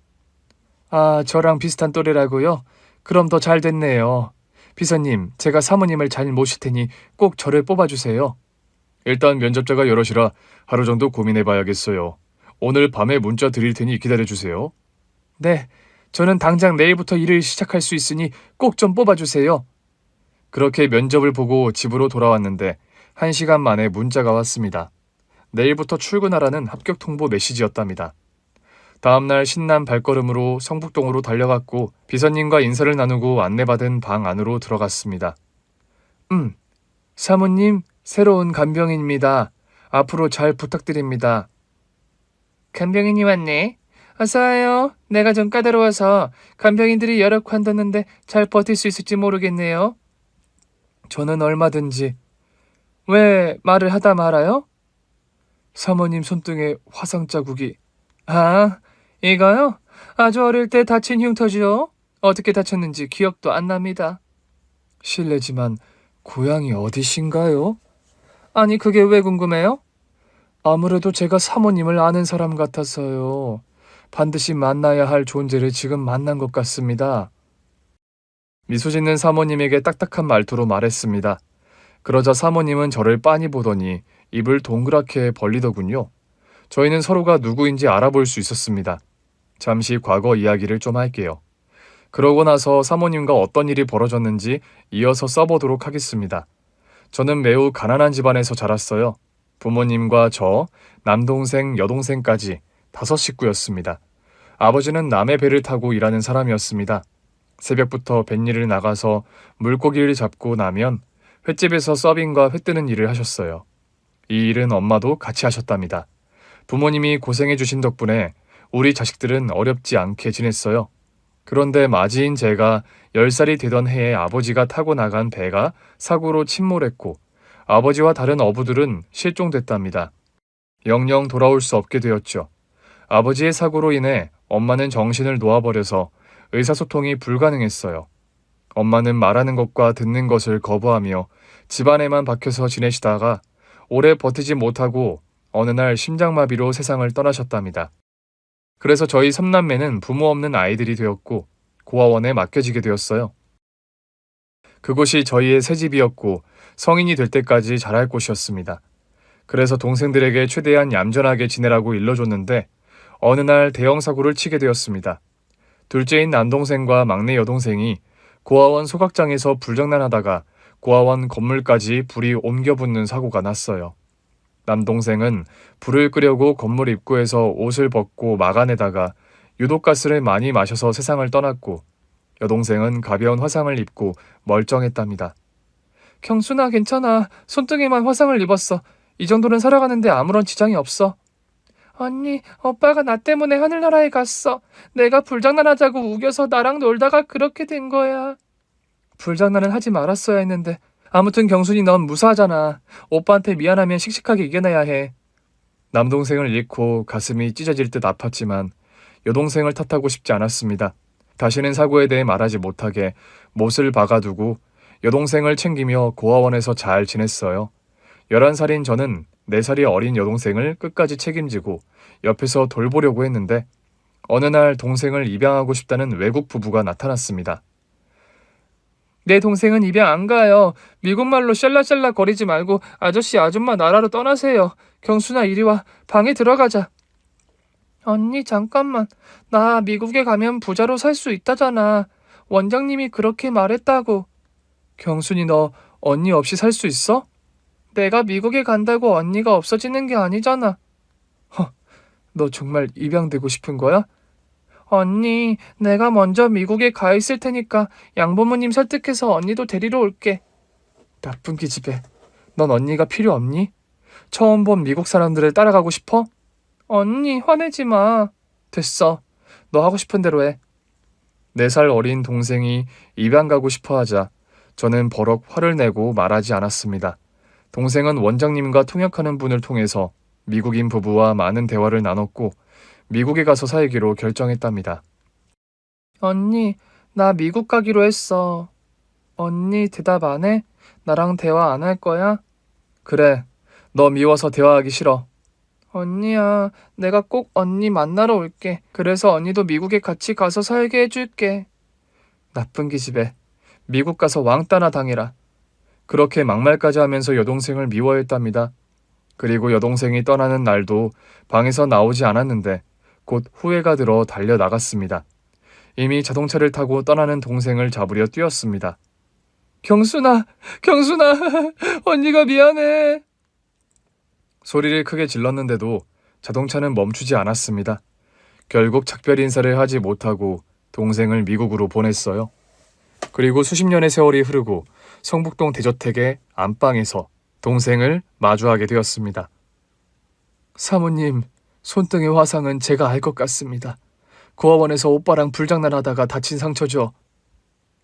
B: 아, 저랑 비슷한 또래라고요? 그럼 더 잘 됐네요. 비서님, 제가 사모님을 잘 모실 테니 꼭 저를 뽑아주세요.
A: 일단 면접자가 여럿이라 하루 정도 고민해 봐야겠어요. 오늘 밤에 문자 드릴 테니 기다려주세요.
B: 네, 저는 당장 내일부터 일을 시작할 수 있으니 꼭 좀 뽑아주세요.
A: 그렇게 면접을 보고 집으로 돌아왔는데 1시간 만에 문자가 왔습니다. 내일부터 출근하라는 합격 통보 메시지였답니다. 다음날 신난 발걸음으로 성북동으로 달려갔고 비서님과 인사를 나누고 안내받은 방 안으로 들어갔습니다.
B: 사모님, 새로운 간병인입니다. 앞으로 잘 부탁드립니다. 간병인이 왔네. 어서 와요. 내가 좀 까다로워서 간병인들이 여러 관뒀는데 잘 버틸 수 있을지 모르겠네요. 저는 얼마든지. 왜 말을 하다 말아요? 사모님 손등에 화상 자국이. 아, 이거요? 아주 어릴 때 다친 흉터죠. 어떻게 다쳤는지 기억도 안 납니다. 실례지만 고향이 어디신가요? 아니, 그게 왜 궁금해요? 아무래도 제가 사모님을 아는 사람 같아서요. 반드시 만나야 할 존재를 지금 만난 것 같습니다.
A: 미소 짓는 사모님에게 딱딱한 말투로 말했습니다. 그러자 사모님은 저를 빤히 보더니 입을 동그랗게 벌리더군요. 저희는 서로가 누구인지 알아볼 수 있었습니다. 잠시 과거 이야기를 좀 할게요. 그러고 나서 사모님과 어떤 일이 벌어졌는지 이어서 써보도록 하겠습니다. 저는 매우 가난한 집안에서 자랐어요. 부모님과 저, 남동생, 여동생까지 5식구였습니다. 아버지는 남의 배를 타고 일하는 사람이었습니다. 새벽부터 뱃일을 나가서 물고기를 잡고 나면 횟집에서 서빙과 회 뜨는 일을 하셨어요. 이 일은 엄마도 같이 하셨답니다. 부모님이 고생해 주신 덕분에 우리 자식들은 어렵지 않게 지냈어요. 그런데 맞이인 제가 10살이 되던 해에 아버지가 타고 나간 배가 사고로 침몰했고 아버지와 다른 어부들은 실종됐답니다. 영영 돌아올 수 없게 되었죠. 아버지의 사고로 인해 엄마는 정신을 놓아버려서 의사소통이 불가능했어요. 엄마는 말하는 것과 듣는 것을 거부하며 집안에만 박혀서 지내시다가 오래 버티지 못하고 어느 날 심장마비로 세상을 떠나셨답니다. 그래서 저희 3남매는 부모 없는 아이들이 되었고 고아원에 맡겨지게 되었어요. 그곳이 저희의 새 집이었고 성인이 될 때까지 자랄 곳이었습니다. 그래서 동생들에게 최대한 얌전하게 지내라고 일러줬는데 어느 날 대형 사고를 치게 되었습니다. 둘째인 남동생과 막내 여동생이 고아원 소각장에서 불장난하다가 고아원 건물까지 불이 옮겨 붙는 사고가 났어요. 남동생은 불을 끄려고 건물 입구에서 옷을 벗고 막아내다가 유독가스를 많이 마셔서 세상을 떠났고 여동생은 가벼운 화상을 입고 멀쩡했답니다. 경순아, 괜찮아. 손등에만 화상을 입었어. 이 정도는 살아가는데 아무런 지장이 없어. 언니, 오빠가 나 때문에 하늘나라에 갔어. 내가 불장난하자고 우겨서 나랑 놀다가 그렇게 된 거야. 불장난은 하지 말았어야 했는데. 아무튼 경순이 넌 무사하잖아. 오빠한테 미안하면 씩씩하게 이겨내야 해. 남동생을 잃고 가슴이 찢어질 듯 아팠지만 여동생을 탓하고 싶지 않았습니다. 다시는 사고에 대해 말하지 못하게 못을 박아두고 여동생을 챙기며 고아원에서 잘 지냈어요. 11살인 저는 4살이 어린 여동생을 끝까지 책임지고 옆에서 돌보려고 했는데 어느 날 동생을 입양하고 싶다는 외국 부부가 나타났습니다. 내 동생은 입양 안 가요. 미국말로 샬라샬라 거리지 말고 아저씨 아줌마 나라로 떠나세요. 경순아, 이리 와. 방에 들어가자. 언니, 잠깐만. 나 미국에 가면 부자로 살 수 있다잖아. 원장님이 그렇게 말했다고. 경순이, 너 언니 없이 살 수 있어? 내가 미국에 간다고 언니가 없어지는 게 아니잖아. 너 정말 입양되고 싶은 거야? 언니, 내가 먼저 미국에 가 있을 테니까 양부모님 설득해서 언니도 데리러 올게. 나쁜 기집애. 넌 언니가 필요 없니? 처음 본 미국 사람들을 따라가고 싶어? 언니, 화내지 마. 됐어. 너 하고 싶은 대로 해. 4살 어린 동생이 입양 가고 싶어 하자 저는 버럭 화를 내고 말하지 않았습니다. 동생은 원장님과 통역하는 분을 통해서 미국인 부부와 많은 대화를 나눴고 미국에 가서 살기로 결정했답니다. 언니, 나 미국 가기로 했어. 언니 대답 안 해? 나랑 대화 안 할 거야? 그래, 너 미워서 대화하기 싫어. 언니야, 내가 꼭 언니 만나러 올게. 그래서 언니도 미국에 같이 가서 살게 해줄게. 나쁜 기집애. 미국 가서 왕따나 당해라. 그렇게 막말까지 하면서 여동생을 미워했답니다. 그리고 여동생이 떠나는 날도 방에서 나오지 않았는데 곧 후회가 들어 달려나갔습니다. 이미 자동차를 타고 떠나는 동생을 잡으려 뛰었습니다. 경순아, 경순아, 언니가 미안해. 소리를 크게 질렀는데도 자동차는 멈추지 않았습니다. 결국 작별 인사를 하지 못하고 동생을 미국으로 보냈어요. 그리고 수십 년의 세월이 흐르고 성북동 대저택의 안방에서 동생을 마주하게 되었습니다. 사모님, 손등의 화상은 제가 알 것 같습니다. 고아원에서 오빠랑 불장난하다가 다친 상처죠.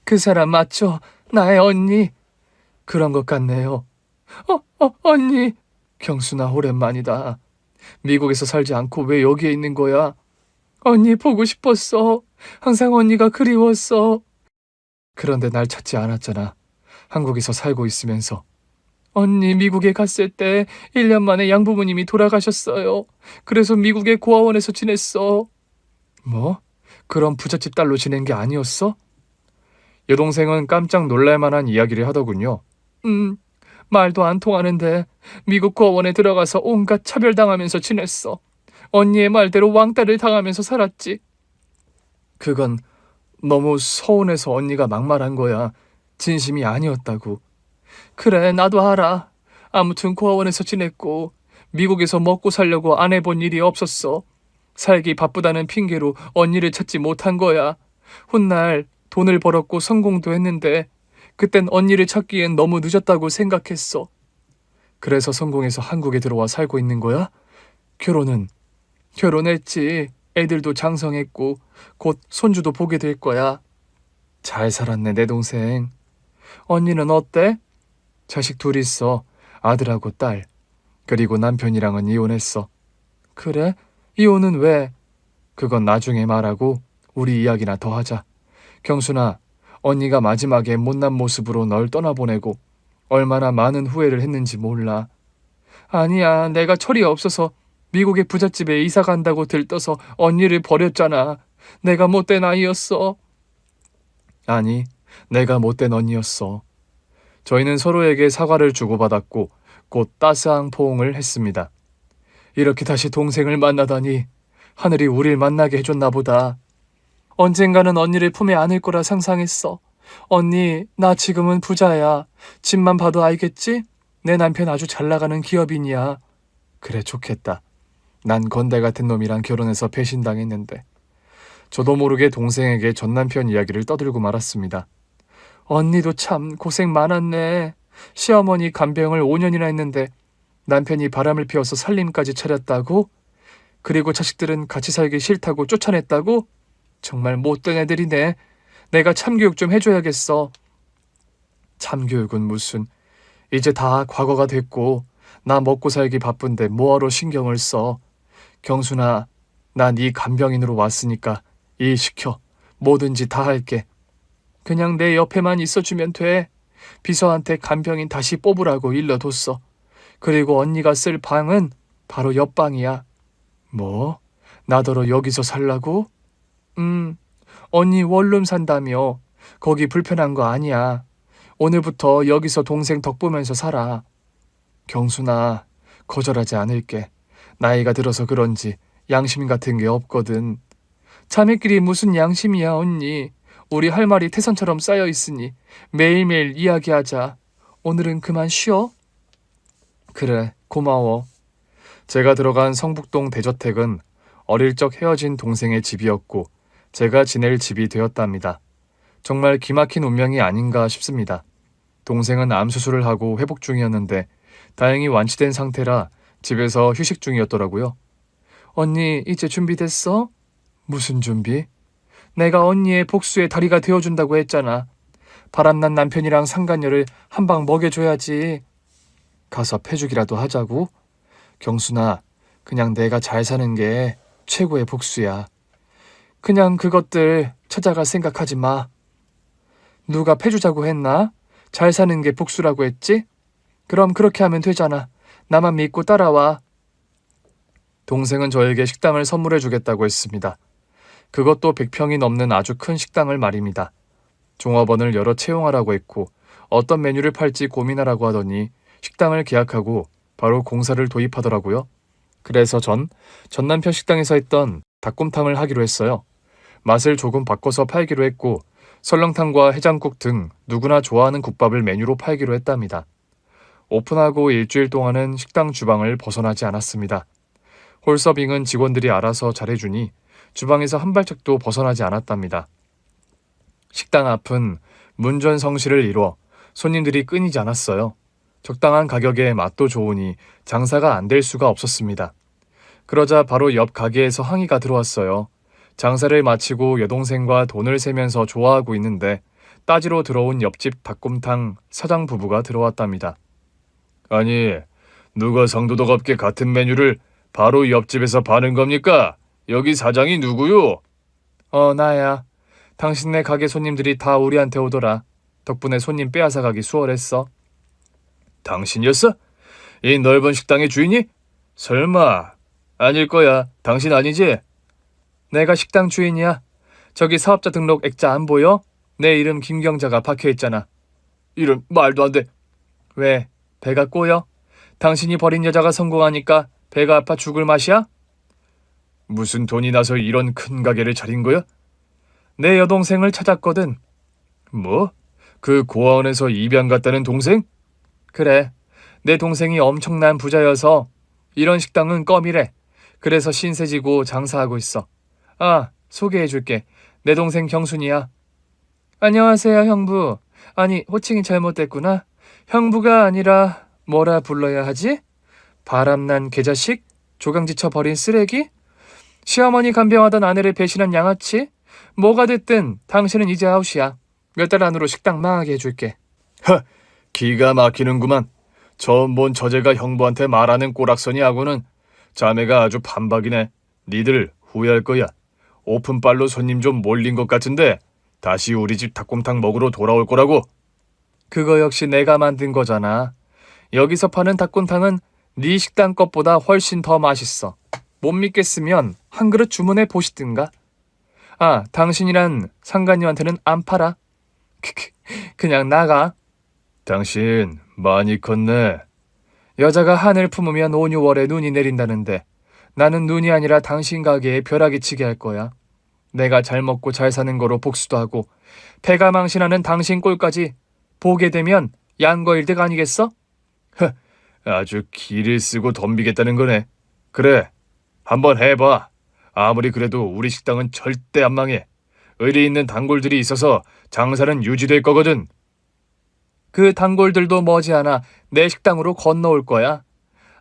A: 그 사람 맞죠? 나의 언니. 그런 것 같네요. 언니. 경순아, 오랜만이다. 미국에서 살지 않고 왜 여기에 있는 거야? 언니 보고 싶었어. 항상 언니가 그리웠어. 그런데 날 찾지 않았잖아. 한국에서 살고 있으면서. 언니 미국에 갔을 때 1년 만에 양부모님이 돌아가셨어요. 그래서 미국의 고아원에서 지냈어. 뭐? 그럼 부잣집 딸로 지낸 게 아니었어? 여동생은 깜짝 놀랄만한 이야기를 하더군요. 말도 안 통하는데 미국 고아원에 들어가서 온갖 차별당하면서 지냈어. 언니의 말대로 왕따를 당하면서 살았지. 그건 너무 서운해서 언니가 막말한 거야. 진심이 아니었다고. 그래, 나도 알아. 아무튼 고아원에서 지냈고 미국에서 먹고 살려고 안 해본 일이 없었어. 살기 바쁘다는 핑계로 언니를 찾지 못한 거야. 훗날 돈을 벌었고 성공도 했는데 그땐 언니를 찾기엔 너무 늦었다고 생각했어. 그래서 성공해서 한국에 들어와 살고 있는 거야? 결혼은? 결혼했지. 애들도 장성했고 곧 손주도 보게 될 거야. 잘 살았네, 내 동생. 언니는 어때? 자식 둘 있어. 아들하고 딸. 그리고 남편이랑은 이혼했어. 그래? 이혼은 왜? 그건 나중에 말하고 우리 이야기나 더 하자. 경순아, 언니가 마지막에 못난 모습으로 널 떠나보내고 얼마나 많은 후회를 했는지 몰라. 아니야, 내가 철이 없어서 미국의 부잣집에 이사 간다고 들떠서 언니를 버렸잖아. 내가 못된 아이였어. 아니, 내가 못된 언니였어. 저희는 서로에게 사과를 주고받았고 곧 따스한 포옹을 했습니다.
B: 이렇게 다시 동생을 만나다니 하늘이 우릴 만나게 해줬나 보다. 언젠가는 언니를 품에 안을 거라 상상했어. 언니, 나 지금은 부자야. 집만 봐도 알겠지? 내 남편 아주 잘 나가는 기업인이야. 그래, 좋겠다. 난 건달 같은 놈이랑 결혼해서 배신당했는데. 저도 모르게 동생에게 전 남편 이야기를 떠들고 말았습니다. 언니도 참 고생 많았네. 시어머니 간병을 5년이나 했는데 남편이 바람을 피워서 살림까지 차렸다고? 그리고 자식들은 같이 살기 싫다고 쫓아냈다고? 정말 못된 애들이네. 내가 참교육 좀 해줘야겠어. 참교육은 무슨. 이제 다 과거가 됐고 나 먹고 살기 바쁜데 뭐하러 신경을 써. 경순아, 나 네 간병인으로 왔으니까 일 시켜. 뭐든지 다 할게. 그냥 내 옆에만 있어주면 돼. 비서한테 간병인 다시 뽑으라고 일러뒀어. 그리고 언니가 쓸 방은 바로 옆방이야. 뭐? 나더러 여기서 살라고? 언니 원룸 산다며. 거기 불편한 거 아니야. 오늘부터 여기서 동생 덕 보면서 살아. 경순아, 거절하지 않을게. 나이가 들어서 그런지 양심 같은 게 없거든. 자매끼리 무슨 양심이야, 언니. 우리 할 말이 태산처럼 쌓여 있으니 매일매일 이야기하자. 오늘은 그만 쉬어. 그래, 고마워. 제가 들어간 성북동 대저택은 어릴 적 헤어진 동생의 집이었고 제가 지낼 집이 되었답니다. 정말 기막힌 운명이 아닌가 싶습니다. 동생은 암 수술을 하고 회복 중이었는데 다행히 완치된 상태라 집에서 휴식 중이었더라고요. 언니, 이제 준비됐어? 무슨 준비? 내가 언니의 복수의 다리가 되어준다고 했잖아. 바람난 남편이랑 상간녀를 한 방 먹여줘야지. 가서 패주기라도 하자고? 경순아, 그냥 내가 잘 사는 게 최고의 복수야. 그냥 그것들 찾아갈 생각하지 마. 누가 패주자고 했나? 잘 사는 게 복수라고 했지? 그럼 그렇게 하면 되잖아. 나만 믿고 따라와. 동생은 저에게 식당을 선물해 주겠다고 했습니다. 그것도 100평이 넘는 아주 큰 식당을 말입니다. 종업원을 여러 채용하라고 했고 어떤 메뉴를 팔지 고민하라고 하더니 식당을 계약하고 바로 공사를 도입하더라고요. 그래서 전 남편 식당에서 했던 닭곰탕을 하기로 했어요. 맛을 조금 바꿔서 팔기로 했고 설렁탕과 해장국 등 누구나 좋아하는 국밥을 메뉴로 팔기로 했답니다. 오픈하고 일주일 동안은 식당 주방을 벗어나지 않았습니다. 홀서빙은 직원들이 알아서 잘해주니 주방에서 한 발짝도 벗어나지 않았답니다. 식당 앞은 문전성시를 이뤄 손님들이 끊이지 않았어요. 적당한 가격에 맛도 좋으니 장사가 안 될 수가 없었습니다. 그러자 바로 옆 가게에서 항의가 들어왔어요. 장사를 마치고 여동생과 돈을 세면서 좋아하고 있는데 따지러 들어온 옆집 닭곰탕 사장 부부가 들어왔답니다. 아니, 누가 성도덕 없게 같은 메뉴를 바로 옆집에서 파는 겁니까? 여기 사장이 누구요? 나야. 당신네 가게 손님들이 다 우리한테 오더라. 덕분에 손님 빼앗아 가기 수월했어. 당신이었어? 이 넓은 식당의 주인이? 설마. 아닐 거야. 당신 아니지? 내가 식당 주인이야. 저기 사업자 등록 액자 안 보여? 내 이름 김경자가 박혀있잖아. 이런 말도 안 돼. 왜? 배가 꼬여? 당신이 버린 여자가 성공하니까 배가 아파 죽을 맛이야? 무슨 돈이 나서 이런 큰 가게를 차린 거야? 내 여동생을 찾았거든. 뭐? 그 고아원에서 입양 갔다는 동생? 그래. 내 동생이 엄청난 부자여서 이런 식당은 껌이래. 그래서 신세지고 장사하고 있어. 아, 소개해줄게. 내 동생 경순이야. 안녕하세요, 형부. 아니, 호칭이 잘못됐구나. 형부가 아니라 뭐라 불러야 하지? 바람난 개자식? 조강지쳐 버린 쓰레기? 시어머니 간병하던 아내를 배신한 양아치? 뭐가 됐든 당신은 이제 아웃이야. 몇 달 안으로 식당 망하게 해줄게. 허, 기가 막히는구만. 처음 본 처제가 형부한테 말하는 꼬락서니하고는 자매가 아주 반박이네. 니들 후회할 거야. 오픈빨로 손님 좀 몰린 것 같은데 다시 우리 집 닭곰탕 먹으러 돌아올 거라고. 그거 역시 내가 만든 거잖아. 여기서 파는 닭곰탕은 네 식당 것보다 훨씬 더 맛있어. 못 믿겠으면 한 그릇 주문해 보시든가. 아, 당신이란 상간녀한테는 안 팔아. 그냥 나가.
A: 당신 많이 컸네.
B: 여자가 하늘 품으면 온 6월에 눈이 내린다는데 나는 눈이 아니라 당신 가게에 벼락이 치게 할 거야. 내가 잘 먹고 잘 사는 거로 복수도 하고 패가 망신하는 당신 꼴까지 보게 되면 양거일득 아니겠어?
A: 아주 기를 쓰고 덤비겠다는 거네. 그래, 한번 해봐. 아무리 그래도 우리 식당은 절대 안 망해. 의리 있는 단골들이 있어서 장사는 유지될 거거든.
B: 그 단골들도 머지않아 내 식당으로 건너올 거야.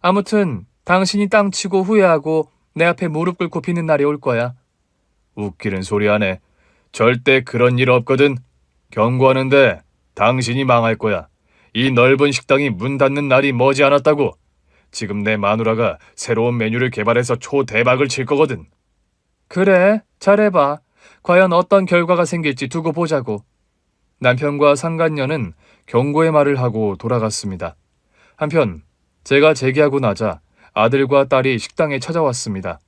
B: 아무튼 당신이 땅 치고 후회하고 내 앞에 무릎 꿇고 비는 날이 올 거야.
A: 웃기는 소리 하네. 절대 그런 일 없거든. 경고하는데 당신이 망할 거야. 이 넓은 식당이 문 닫는 날이 머지않았다고. 지금 내 마누라가 새로운 메뉴를 개발해서 초대박을 칠 거거든.
B: 그래, 잘해봐. 과연 어떤 결과가 생길지 두고 보자고. 남편과 상간녀는 경고의 말을 하고 돌아갔습니다. 한편 제가 재기하고 나자 아들과 딸이 식당에 찾아왔습니다.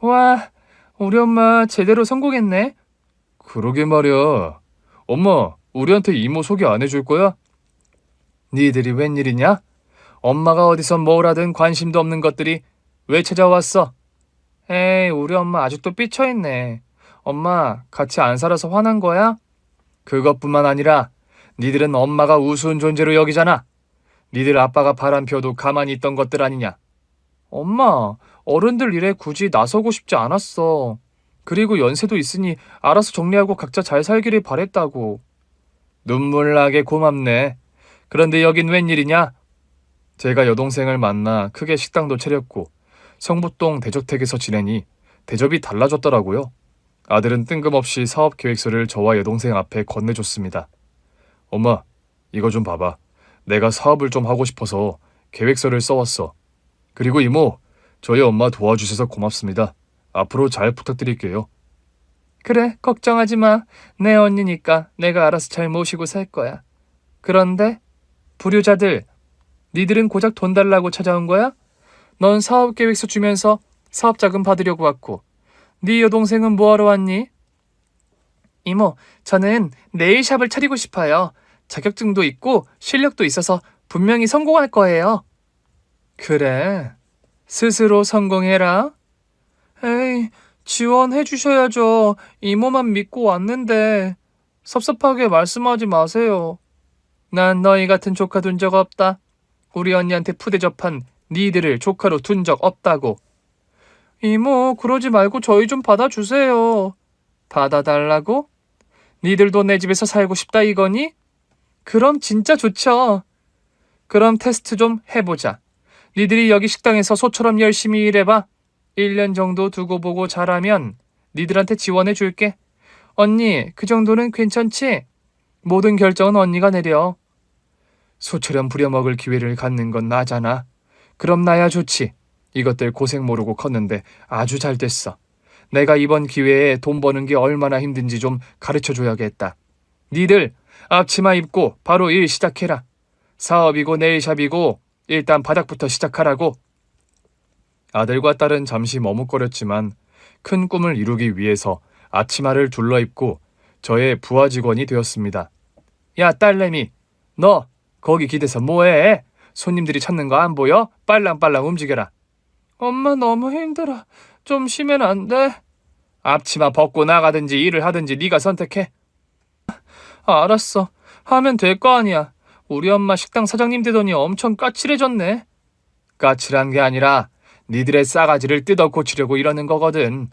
B: 와, 우리 엄마 제대로 성공했네.
A: 그러게 말이야. 엄마, 우리한테 이모 소개 안 해줄 거야?
B: 니들이 웬일이냐? 엄마가 어디서 뭘 하든 관심도 없는 것들이 왜 찾아왔어? 에이, 우리 엄마 아직도 삐쳐있네. 엄마, 같이 안 살아서 화난 거야? 그것뿐만 아니라 니들은 엄마가 우스운 존재로 여기잖아. 니들 아빠가 바람 펴도 가만히 있던 것들 아니냐. 엄마, 어른들 일에 굳이 나서고 싶지 않았어. 그리고 연세도 있으니 알아서 정리하고 각자 잘 살기를 바랬다고. 눈물 나게 고맙네. 그런데 여긴 웬일이냐? 제가 여동생을 만나 크게 식당도 차렸고 성북동 대저택에서 지내니 대접이 달라졌더라고요. 아들은 뜬금없이 사업 계획서를 저와 여동생 앞에 건네줬습니다. 엄마, 이거 좀 봐봐. 내가 사업을 좀 하고 싶어서 계획서를 써왔어. 그리고 이모, 저희 엄마 도와주셔서 고맙습니다. 앞으로 잘 부탁드릴게요. 그래, 걱정하지 마. 내 언니니까 내가 알아서 잘 모시고 살 거야. 그런데 불효자들, 니들은 고작 돈 달라고 찾아온 거야? 넌 사업 계획서 주면서 사업 자금 받으려고 왔고 네 여동생은 뭐하러 왔니? 이모, 저는 네일샵을 차리고 싶어요. 자격증도 있고 실력도 있어서 분명히 성공할 거예요. 그래, 스스로 성공해라. 에이, 지원해 주셔야죠. 이모만 믿고 왔는데. 섭섭하게 말씀하지 마세요. 난 너희 같은 조카 둔 적 없다. 우리 언니한테 푸대접한 니들을 조카로 둔 적 없다고. 이모, 그러지 말고 저희 좀 받아주세요. 받아달라고? 니들도 내 집에서 살고 싶다 이거니? 그럼 진짜 좋죠. 그럼 테스트 좀 해보자. 니들이 여기 식당에서 소처럼 열심히 일해봐. 1년 정도 두고 보고 잘하면 니들한테 지원해 줄게. 언니, 그 정도는 괜찮지? 모든 결정은 언니가 내려. 소처럼 부려먹을 기회를 갖는 건 나잖아. 그럼 나야 좋지. 이것들 고생 모르고 컸는데 아주 잘 됐어. 내가 이번 기회에 돈 버는 게 얼마나 힘든지 좀 가르쳐줘야겠다. 니들 앞치마 입고 바로 일 시작해라. 사업이고 네일샵이고 일단 바닥부터 시작하라고. 아들과 딸은 잠시 머뭇거렸지만 큰 꿈을 이루기 위해서 앞치마를 둘러입고 저의 부하 직원이 되었습니다. 야, 딸내미, 너 거기 기대서 뭐해? 손님들이 찾는 거 안 보여? 빨랑빨랑 움직여라. 엄마, 너무 힘들어. 좀 쉬면 안 돼? 앞치마 벗고 나가든지 일을 하든지 네가 선택해. 알았어. 하면 될 거 아니야. 우리 엄마 식당 사장님 되더니 엄청 까칠해졌네. 까칠한 게 아니라 니들의 싸가지를 뜯어 고치려고 이러는 거거든.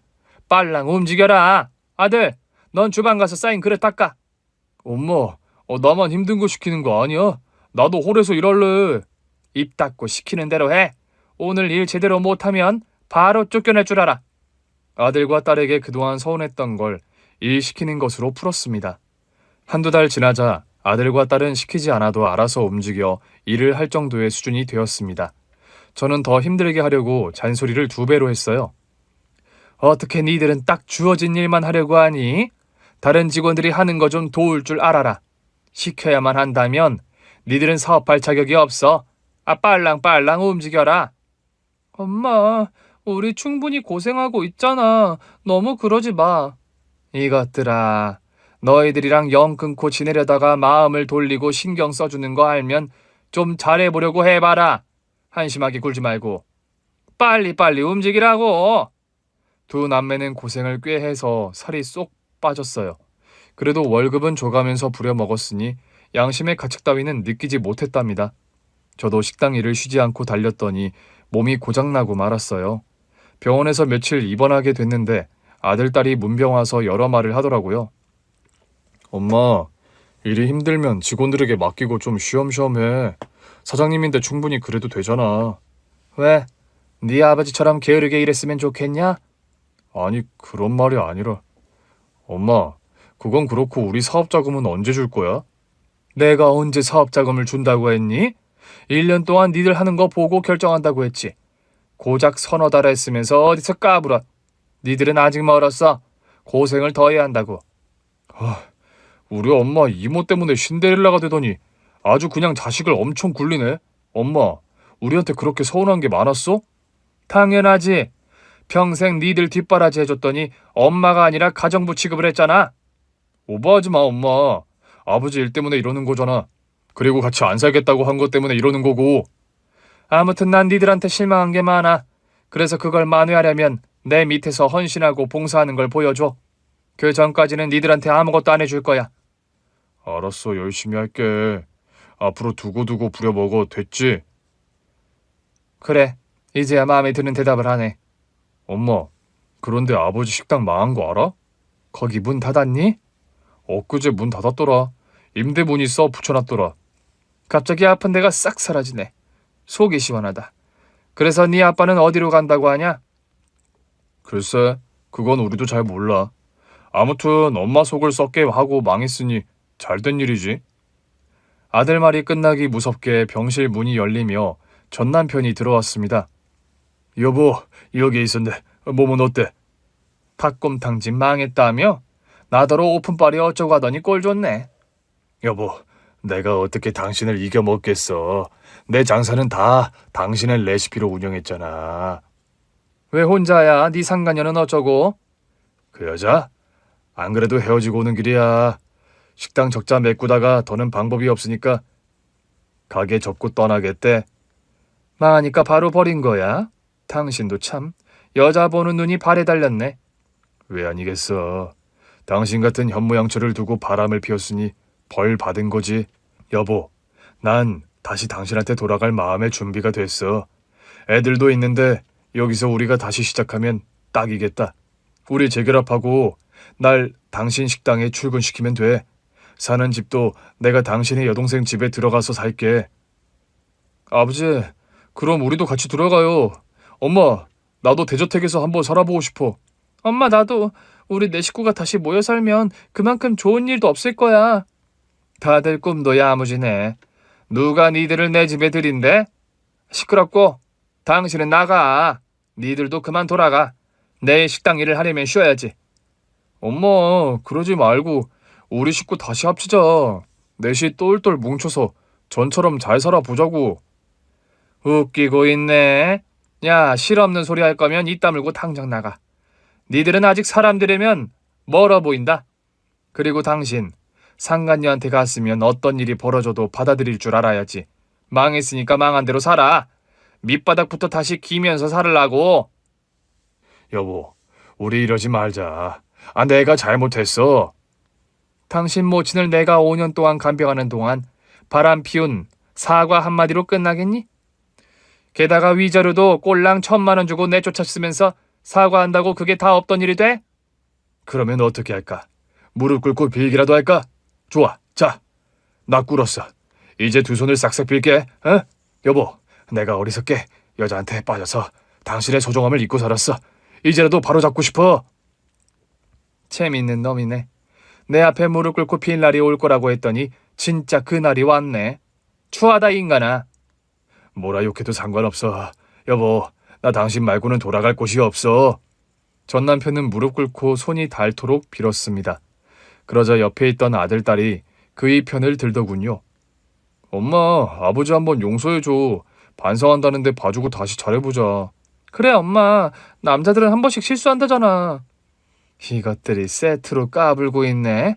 B: 빨랑 움직여라. 아들, 넌 주방 가서 쌓인 그릇 닦아. 엄마, 나만 힘든 거 시키는 거 아니야? 나도 홀에서 일할래. 입 닫고 시키는 대로 해. 오늘 일 제대로 못하면 바로 쫓겨낼 줄 알아. 아들과 딸에게 그동안 서운했던 걸 일 시키는 것으로 풀었습니다. 한두 달 지나자 아들과 딸은 시키지 않아도 알아서 움직여 일을 할 정도의 수준이 되었습니다. 저는 더 힘들게 하려고 잔소리를 2배로 했어요. 어떻게 니들은 딱 주어진 일만 하려고 하니? 다른 직원들이 하는 거 좀 도울 줄 알아라. 시켜야만 한다면 니들은 사업할 자격이 없어. 빨랑빨랑 움직여라. 엄마, 우리 충분히 고생하고 있잖아. 너무 그러지 마. 이것들아, 너희들이랑 영 끊고 지내려다가 마음을 돌리고 신경 써주는 거 알면 좀 잘해보려고 해봐라. 한심하게 굴지 말고. 빨리빨리 움직이라고. 두 남매는 고생을 꽤 해서 살이 쏙 빠졌어요. 그래도 월급은 줘가면서 부려먹었으니 양심의 가책 따위는 느끼지 못했답니다. 저도 식당 일을 쉬지 않고 달렸더니 몸이 고장나고 말았어요. 병원에서 며칠 입원하게 됐는데 아들, 딸이 문병 와서 여러 말을 하더라고요. 엄마, 일이 힘들면 직원들에게 맡기고 좀 쉬엄쉬엄 해. 사장님인데 충분히 그래도 되잖아. 왜? 네 아버지처럼 게으르게 일했으면 좋겠냐? 아니, 그런 말이 아니라. 엄마, 그건 그렇고 우리 사업자금은 언제 줄 거야? 내가 언제 사업자금을 준다고 했니? 1년 동안 니들 하는 거 보고 결정한다고 했지. 고작 서너 달 했으면서 어디서 까불어. 니들은 아직 멀었어. 고생을 더 해야 한다고. 우리 엄마 이모 때문에 신데렐라가 되더니 아주 그냥 자식을 엄청 굴리네. 엄마, 우리한테 그렇게 서운한 게 많았어? 당연하지. 평생 니들 뒷바라지 해줬더니 엄마가 아니라 가정부 취급을 했잖아. 오버하지 마, 엄마. 아버지 일 때문에 이러는 거잖아. 그리고 같이 안 살겠다고 한 것 때문에 이러는 거고. 아무튼 난 니들한테 실망한 게 많아. 그래서 그걸 만회하려면 내 밑에서 헌신하고 봉사하는 걸 보여줘. 그 전까지는 니들한테 아무것도 안 해줄 거야. 알았어, 열심히 할게. 앞으로 두고두고 부려먹어, 됐지? 그래, 이제야 마음에 드는 대답을 하네. 엄마, 그런데 아버지 식당 망한 거 알아? 거기 문 닫았니? 엊그제 문 닫았더라. 임대문이 써 붙여놨더라. 갑자기 아픈 데가 싹 사라지네. 속이 시원하다. 그래서 네 아빠는 어디로 간다고 하냐? 글쎄, 그건 우리도 잘 몰라. 아무튼 엄마 속을 썩게 하고 망했으니 잘된 일이지. 아들 말이 끝나기 무섭게 병실 문이 열리며 전 남편이 들어왔습니다. 여보, 여기 있었네. 몸은 어때? 닭곰탕집 망했다며? 나더러 오픈빨이 어쩌고 하더니 꼴 좋네. 여보, 내가 어떻게 당신을 이겨먹겠어. 내 장사는 다 당신의 레시피로 운영했잖아. 왜 혼자야? 네 상간녀는 어쩌고? 그 여자? 안 그래도 헤어지고 오는 길이야. 식당 적자 메꾸다가 더는 방법이 없으니까 가게 접고 떠나겠대. 망하니까 바로 버린 거야? 당신도 참 여자 보는 눈이 발에 달렸네. 왜 아니겠어. 당신 같은 현모양처를 두고 바람을 피웠으니 벌 받은 거지. 여보, 난 다시 당신한테 돌아갈 마음의 준비가 됐어. 애들도 있는데 여기서 우리가 다시 시작하면 딱이겠다. 우리 재결합하고 날 당신 식당에 출근시키면 돼. 사는 집도 내가 당신의 여동생 집에 들어가서 살게. 아버지, 그럼 우리도 같이 들어가요. 엄마, 나도 대저택에서 한번 살아보고 싶어. 엄마, 나도. 우리 네 식구가 다시 모여 살면 그만큼 좋은 일도 없을 거야. 다들 꿈도 야무지네. 누가 니들을 내 집에 들인대? 시끄럽고 당신은 나가. 니들도 그만 돌아가. 내일 식당 일을 하려면 쉬어야지. 엄마, 그러지 말고 우리 식구 다시 합치자. 넷이 똘똘 뭉쳐서 전처럼 잘 살아보자고. 웃기고 있네. 야, 실없는 소리 할 거면 입 다물고 당장 나가. 니들은 아직 사람들이면 멀어 보인다. 그리고 당신, 상간녀한테 갔으면 어떤 일이 벌어져도 받아들일 줄 알아야지. 망했으니까 망한 대로 살아. 밑바닥부터 다시 기면서 살으라고. 여보, 우리 이러지 말자. 내가 잘못했어. 당신 모친을 내가 5년 동안 간병하는 동안 바람 피운 사과 한마디로 끝나겠니? 게다가 위자료도 꼴랑 1,000만 원 주고 내쫓았으면서 사과한다고 그게 다 없던 일이 돼? 그러면 어떻게 할까? 무릎 꿇고 빌기라도 할까? 좋아, 자, 나 꿇었어. 이제 두 손을 싹싹 빌게, 어? 여보, 내가 어리석게 여자한테 빠져서 당신의 소중함을 잊고 살았어. 이제라도 바로잡고 싶어. 재밌는 놈이네. 내 앞에 무릎 꿇고 빌 날이 올 거라고 했더니 진짜 그 날이 왔네. 추하다 인간아. 뭐라 욕해도 상관없어. 여보, 나 당신 말고는 돌아갈 곳이 없어. 전 남편은 무릎 꿇고 손이 닳도록 빌었습니다. 그러자 옆에 있던 아들, 딸이 그의 편을 들더군요. 엄마, 아버지 한번 용서해줘. 반성한다는데 봐주고 다시 잘해보자. 그래, 엄마. 남자들은 한 번씩 실수한다잖아. 이것들이 세트로 까불고 있네.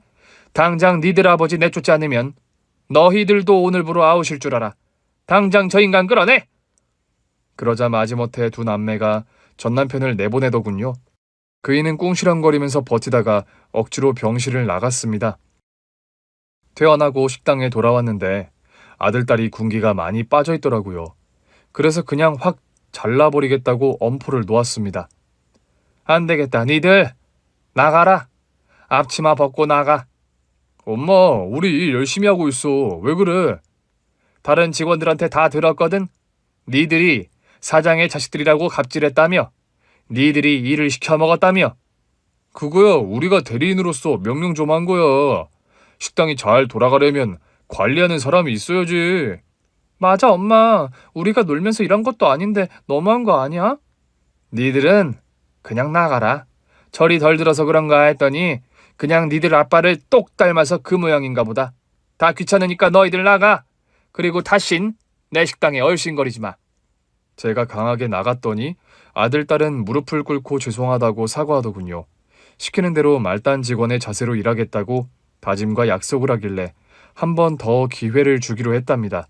B: 당장 니들 아버지 내쫓지 않으면 너희들도 오늘부로 아우실 줄 알아. 당장 저 인간 끌어내! 그러자 마지못해 두 남매가 전 남편을 내보내더군요. 그이는 꿍시렁거리면서 버티다가 억지로 병실을 나갔습니다. 퇴원하고 식당에 돌아왔는데 아들딸이 군기가 많이 빠져있더라고요. 그래서 그냥 확 잘라버리겠다고 엄포를 놓았습니다. 안 되겠다. 니들 나가라. 앞치마 벗고 나가. 엄마, 우리 일 열심히 하고 있어. 왜 그래? 다른 직원들한테 다 들었거든. 니들이 사장의 자식들이라고 갑질했다며. 니들이 일을 시켜먹었다며. 그거야 우리가 대리인으로서 명령 좀 한 거야. 식당이 잘 돌아가려면 관리하는 사람이 있어야지. 맞아, 엄마. 우리가 놀면서 일한 것도 아닌데 너무한 거 아니야? 니들은 그냥 나가라. 철이 덜 들어서 그런가 했더니 그냥 니들 아빠를 똑 닮아서 그 모양인가 보다. 다 귀찮으니까 너희들 나가. 그리고 다신 내 식당에 얼씬거리지 마. 제가 강하게 나갔더니 아들, 딸은 무릎을 꿇고 죄송하다고 사과하더군요. 시키는 대로 말단 직원의 자세로 일하겠다고 다짐과 약속을 하길래 한 번 더 기회를 주기로 했답니다.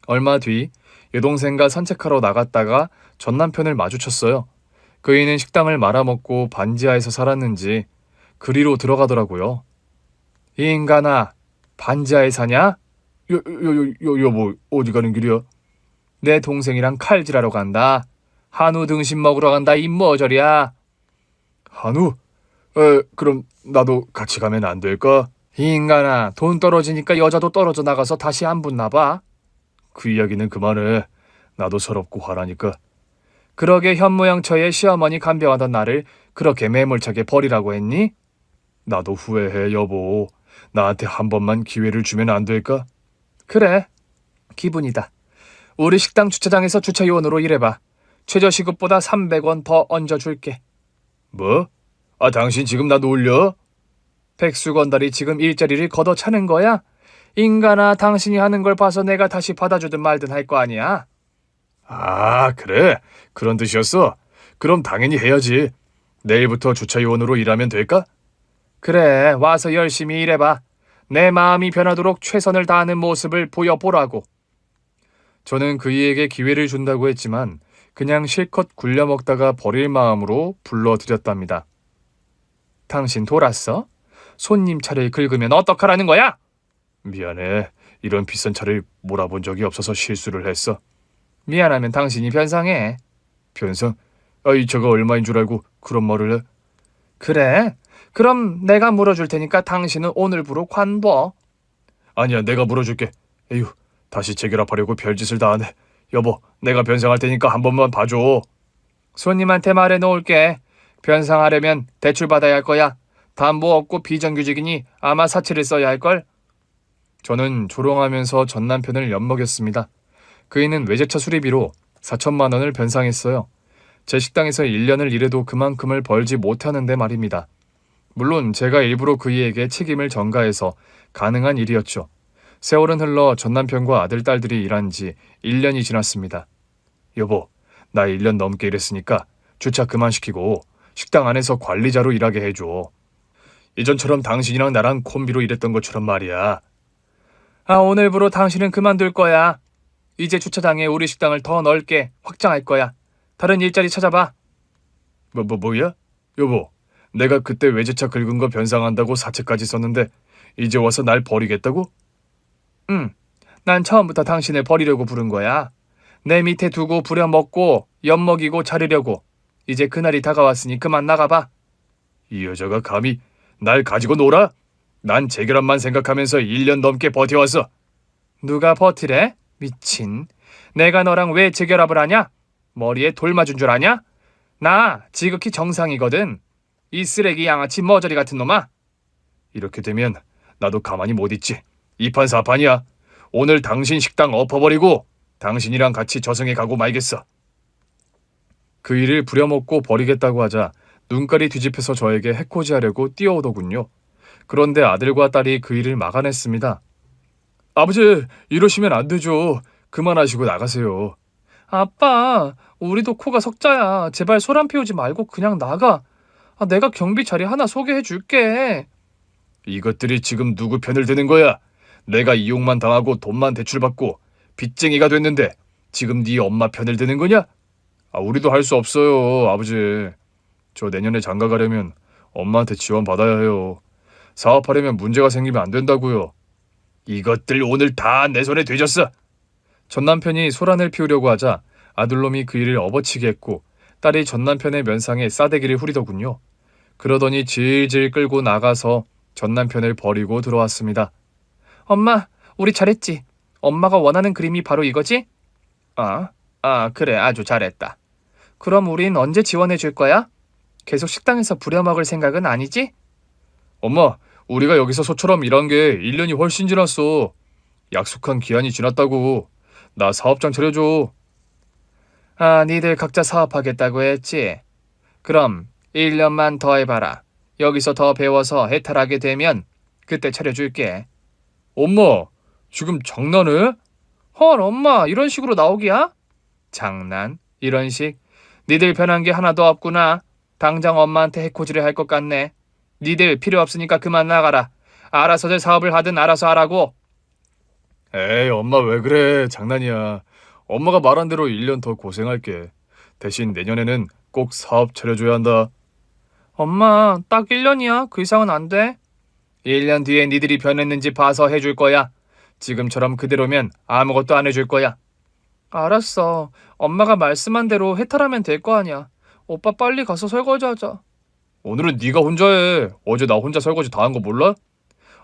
B: 얼마 뒤 여동생과 산책하러 나갔다가 전 남편을 마주쳤어요. 그이는 식당을 말아먹고 반지하에서 살았는지 그리로 들어가더라고요. 이 인간아, 반지하에 사냐? 여보, 어디 가는 길이야? 내 동생이랑 칼질하러 간다. 한우 등심 먹으러 간다. 임머저리야. 한우? 그럼 나도 같이 가면 안 될까? 이 인간아, 돈 떨어지니까 여자도 떨어져 나가서 다시 안 붙나 봐. 그 이야기는 그만해. 나도 서럽고 화나니까. 그러게 현모양처의 시어머니 간병하던 나를 그렇게 매몰차게 버리라고 했니? 나도 후회해, 여보. 나한테 한 번만 기회를 주면 안 될까? 그래, 기분이다. 우리 식당 주차장에서 주차 요원으로 일해봐. 최저시급보다 300원 더 얹어줄게. 뭐? 당신 지금 나 놀려? 백수건달이 지금 일자리를 걷어차는 거야? 인간아, 당신이 하는 걸 봐서 내가 다시 받아주든 말든 할 거 아니야? 그래. 그런 뜻이었어. 그럼 당연히 해야지. 내일부터 주차 요원으로 일하면 될까? 그래, 와서 열심히 일해봐. 내 마음이 변하도록 최선을 다하는 모습을 보여보라고. 저는 그이에게 기회를 준다고 했지만 그냥 실컷 굴려먹다가 버릴 마음으로 불러들였답니다. 당신 돌았어? 손님 차를 긁으면 어떡하라는 거야? 미안해. 이런 비싼 차를 몰아본 적이 없어서 실수를 했어. 미안하면 당신이 변상해. 변상? 이 차가 얼마인 줄 알고 그런 말을 해? 그래? 그럼 내가 물어줄 테니까 당신은 오늘부로 관둬. 아니야, 내가 물어줄게. 에휴, 다시 재결합하려고 별짓을 다 하네. 여보, 내가 변상할 테니까 한 번만 봐줘. 손님한테 말해 놓을게. 변상하려면 대출 받아야 할 거야. 담보 없고 비정규직이니 아마 사채를 써야 할걸. 저는 조롱하면서 전 남편을 엿먹였습니다. 그이는 외제차 수리비로 4천만 원을 변상했어요. 제 식당에서 1년을 일해도 그만큼을 벌지 못하는데 말입니다. 물론 제가 일부러 그이에게 책임을 전가해서 가능한 일이었죠. 세월은 흘러 전 남편과 아들, 딸들이 일한 지 1년이 지났습니다. 여보, 나 1년 넘게 일했으니까 주차 그만 시키고 식당 안에서 관리자로 일하게 해줘. 예전처럼 당신이랑 나랑 콤비로 일했던 것처럼 말이야. 오늘부로 당신은 그만둘 거야. 이제 주차장에 우리 식당을 더 넓게 확장할 거야. 다른 일자리 찾아봐. 뭐야? 여보, 내가 그때 외제차 긁은 거 변상한다고 사채까지 썼는데 이제 와서 날 버리겠다고? 응, 난 처음부터 당신을 버리려고 부른 거야. 내 밑에 두고 부려먹고 엿먹이고 자르려고. 이제 그날이 다가왔으니 그만 나가봐. 이 여자가 감히 날 가지고 놀아? 난 재결합만 생각하면서 1년 넘게 버텨왔어. 누가 버티래? 미친. 내가 너랑 왜 재결합을 하냐? 머리에 돌 맞은 줄 아냐? 나 지극히 정상이거든. 이 쓰레기 양아치 머저리 같은 놈아. 이렇게 되면 나도 가만히 못 있지. 이판사판이야. 오늘 당신 식당 엎어버리고 당신이랑 같이 저승에 가고 말겠어. 그 일을 부려먹고 버리겠다고 하자 눈깔이 뒤집혀서 저에게 해코지하려고 뛰어오더군요. 그런데 아들과 딸이 그 일을 막아냈습니다. 아버지, 이러시면 안 되죠. 그만하시고 나가세요. 아빠, 우리도 코가 석자야. 제발 소란 피우지 말고 그냥 나가. 내가 경비 자리 하나 소개해 줄게.
A: 이것들이 지금 누구 편을 드는 거야? 내가 이용만 당하고 돈만 대출받고 빚쟁이가 됐는데 지금 네 엄마 편을 드는 거냐? 우리도 할 수 없어요, 아버지. 저 내년에 장가 가려면 엄마한테 지원 받아야 해요. 사업하려면 문제가 생기면 안 된다고요. 이것들 오늘 다 내 손에 되졌어.
B: 전 남편이 소란을 피우려고 하자 아들놈이 그 일을 업어치게 했고 딸이 전 남편의 면상에 싸대기를 후리더군요. 그러더니 질질 끌고 나가서 전 남편을 버리고 들어왔습니다. 엄마, 우리 잘했지? 엄마가 원하는 그림이 바로 이거지? 그래, 아주 잘했다. 그럼 우린 언제 지원해 줄 거야? 계속 식당에서 부려먹을 생각은 아니지?
A: 엄마, 우리가 여기서 소처럼 일한 게 1년이 훨씬 지났어. 약속한 기한이 지났다고. 나 사업장 차려줘.
B: 니들 각자 사업하겠다고 했지? 그럼 1년만 더 해봐라. 여기서 더 배워서 해탈하게 되면 그때 차려줄게.
A: 엄마, 지금 장난해?
B: 헐, 엄마, 이런 식으로 나오기야? 장난? 이런 식? 니들 변한 게 하나도 없구나. 당장 엄마한테 해코지를 할 것 같네. 니들 필요 없으니까 그만 나가라. 알아서들 사업을 하든 알아서 하라고.
A: 에이, 엄마 왜 그래? 장난이야. 엄마가 말한 대로 1년 더 고생할게. 대신 내년에는 꼭 사업 차려줘야 한다.
B: 엄마, 딱 1년이야. 그 이상은 안 돼. 1년 뒤에 니들이 변했는지 봐서 해줄 거야. 지금처럼 그대로면 아무것도 안 해줄 거야. 알았어. 엄마가 말씀한 대로 해탈하면 될 거 아니야. 오빠 빨리 가서 설거지 하자.
A: 오늘은 네가 혼자 해. 어제 나 혼자 설거지 다 한 거 몰라?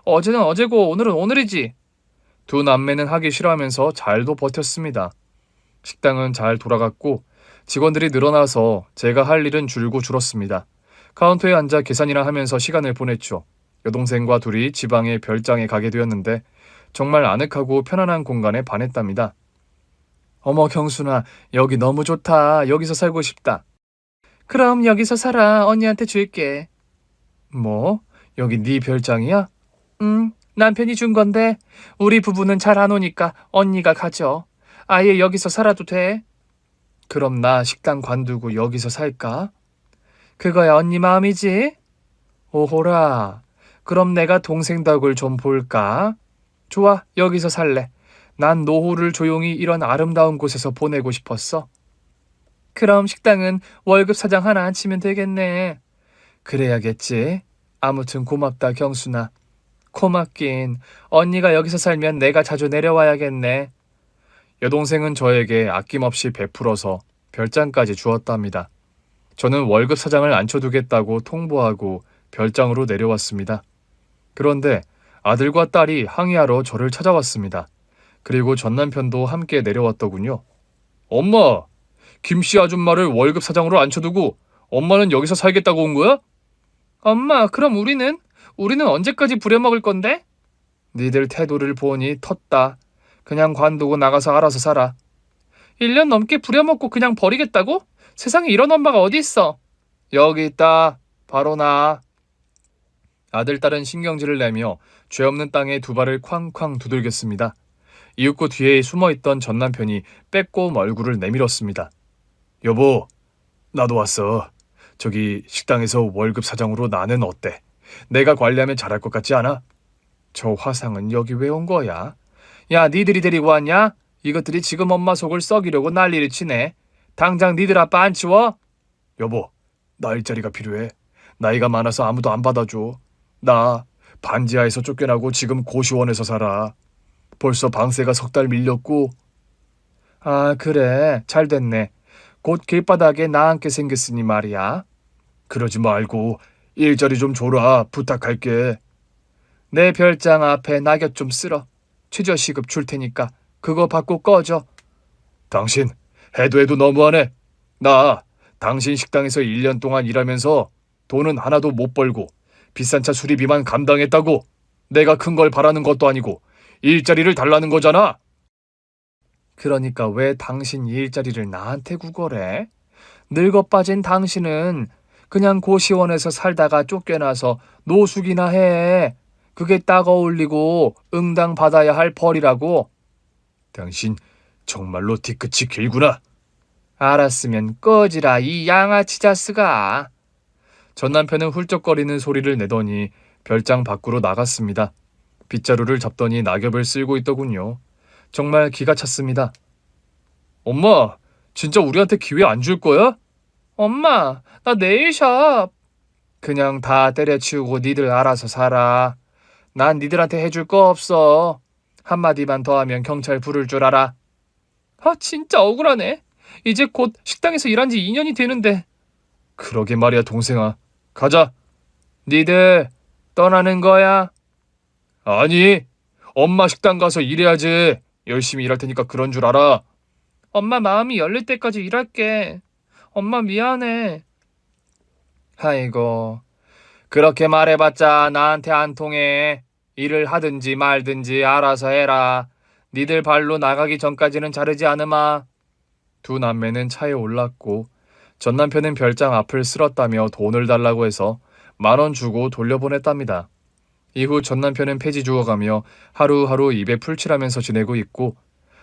B: 어제는 어제고 오늘은 오늘이지. 두 남매는 하기 싫어하면서 잘도 버텼습니다. 식당은 잘 돌아갔고 직원들이 늘어나서 제가 할 일은 줄고 줄었습니다. 카운터에 앉아 계산이나 하면서 시간을 보냈죠. 여동생과 둘이 지방의 별장에 가게 되었는데 정말 아늑하고 편안한 공간에 반했답니다. 어머 경순아, 여기 너무 좋다. 여기서 살고 싶다. 그럼 여기서 살아. 언니한테 줄게. 뭐? 여기 네 별장이야? 남편이 준 건데 우리 부부는 잘 안 오니까 언니가 가져. 아예 여기서 살아도 돼. 그럼 나 식당 관두고 여기서 살까? 그거야 언니 마음이지? 오호라. 그럼 내가 동생 덕을 좀 볼까? 좋아, 여기서 살래. 난 노후를 조용히 이런 아름다운 곳에서 보내고 싶었어. 그럼 식당은 월급 사장 하나 앉히면 되겠네. 그래야겠지. 아무튼 고맙다 경순아. 고맙긴. 언니가 여기서 살면 내가 자주 내려와야겠네. 여동생은 저에게 아낌없이 베풀어서 별장까지 주었답니다. 저는 월급 사장을 앉혀두겠다고 통보하고 별장으로 내려왔습니다. 그런데 아들과 딸이 항의하러 저를 찾아왔습니다. 그리고 전 남편도 함께 내려왔더군요. 엄마, 김씨 아줌마를 월급 사장으로 앉혀두고 엄마는 여기서 살겠다고 온 거야? 엄마, 그럼 우리는 언제까지 부려먹을 건데? 니들 태도를 보니 텄다. 그냥 관두고 나가서 알아서 살아. 1년 넘게 부려먹고 그냥 버리겠다고? 세상에 이런 엄마가 어디 있어? 여기 있다. 바로 나. 아들, 딸은 신경질을 내며 죄 없는 땅에 두 발을 쾅쾅 두들겼습니다. 이윽고 뒤에 숨어있던 전 남편이 빼꼼 얼굴을 내밀었습니다. 여보, 나도 왔어. 저기 식당에서 월급 사장으로 나는 어때? 내가 관리하면 잘할 것 같지 않아? 저 화상은 여기 왜 온 거야? 야, 니들이 데리고 왔냐? 이것들이 지금 엄마 속을 썩이려고 난리를 치네. 당장 니들 아빠 안 치워? 여보, 나 일자리가 필요해. 나이가 많아서 아무도 안 받아줘. 나 반지하에서 쫓겨나고 지금 고시원에서 살아. 벌써 방세가 3달 밀렸고. 아, 그래. 잘 됐네. 곧 길바닥에 나 앉게 생겼으니 말이야. 그러지 말고 일자리 좀 줘라. 부탁할게. 내 별장 앞에 낙엽 좀 쓸어. 최저시급 줄 테니까 그거 받고 꺼져. 당신 해도 너무하네. 나 당신 식당에서 1년 동안 일하면서 돈은 하나도 못 벌고 비싼 차 수리비만 감당했다고. 내가 큰 걸 바라는 것도 아니고 일자리를 달라는 거잖아. 그러니까 왜 당신 일자리를 나한테 구걸해? 늙어 빠진 당신은 그냥 고시원에서 살다가 쫓겨나서 노숙이나 해. 그게 딱 어울리고 응당 받아야 할 벌이라고. 당신 정말로 뒤끝이 길구나. 알았으면 꺼지라 이 양아치 자스가. 전 남편은 훌쩍거리는 소리를 내더니
A: 별장 밖으로 나갔습니다. 빗자루를 잡더니 낙엽을 쓸고 있더군요. 정말 기가 찼습니다. 엄마, 진짜 우리한테 기회 안 줄 거야?
B: 엄마, 나 네일샵. 그냥 다 때려치우고 니들 알아서 살아. 난 니들한테 해줄 거 없어. 한마디만 더 하면 경찰 부를 줄 알아. 아, 진짜 억울하네. 이제 곧 식당에서 일한 지 2년이 되는데.
A: 그러게 말이야, 동생아. 가자.
B: 니들 떠나는 거야?
A: 아니, 엄마 식당 가서 일해야지. 열심히 일할 테니까 그런 줄 알아.
B: 엄마 마음이 열릴 때까지 일할게. 엄마 미안해. 아이고, 그렇게 말해봤자 나한테 안 통해. 일을 하든지 말든지 알아서 해라. 니들 발로 나가기 전까지는 자르지 않으마.
A: 두 남매는 차에 올랐고 전 남편은 별장 앞을 쓸었다며 돈을 달라고 해서 10,000원 주고 돌려보냈답니다. 이후 전 남편은 폐지 주워가며 하루하루 입에 풀칠하면서 지내고 있고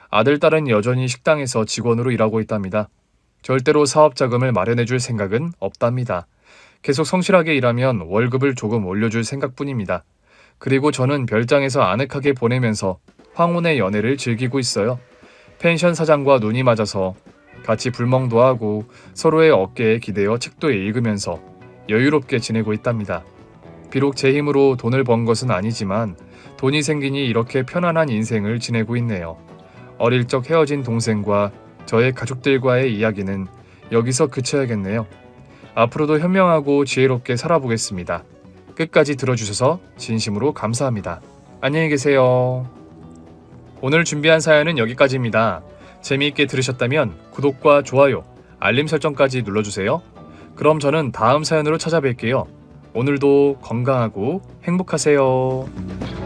A: 아들, 딸은 여전히 식당에서 직원으로 일하고 있답니다. 절대로 사업 자금을 마련해줄 생각은 없답니다. 계속 성실하게 일하면 월급을 조금 올려줄 생각뿐입니다. 그리고 저는 별장에서 아늑하게 보내면서 황혼의 연애를 즐기고 있어요. 펜션 사장과 눈이 맞아서 같이 불멍도 하고 서로의 어깨에 기대어 책도 읽으면서 여유롭게 지내고 있답니다. 비록 제 힘으로 돈을 번 것은 아니지만 돈이 생기니 이렇게 편안한 인생을 지내고 있네요. 어릴 적 헤어진 동생과 저의 가족들과의 이야기는 여기서 그쳐야겠네요. 앞으로도 현명하고 지혜롭게 살아보겠습니다. 끝까지 들어주셔서 진심으로 감사합니다. 안녕히 계세요. 오늘 준비한 사연은 여기까지입니다. 재미있게 들으셨다면 구독과 좋아요, 알림 설정까지 눌러주세요. 그럼 저는 다음 사연으로 찾아뵐게요. 오늘도 건강하고 행복하세요.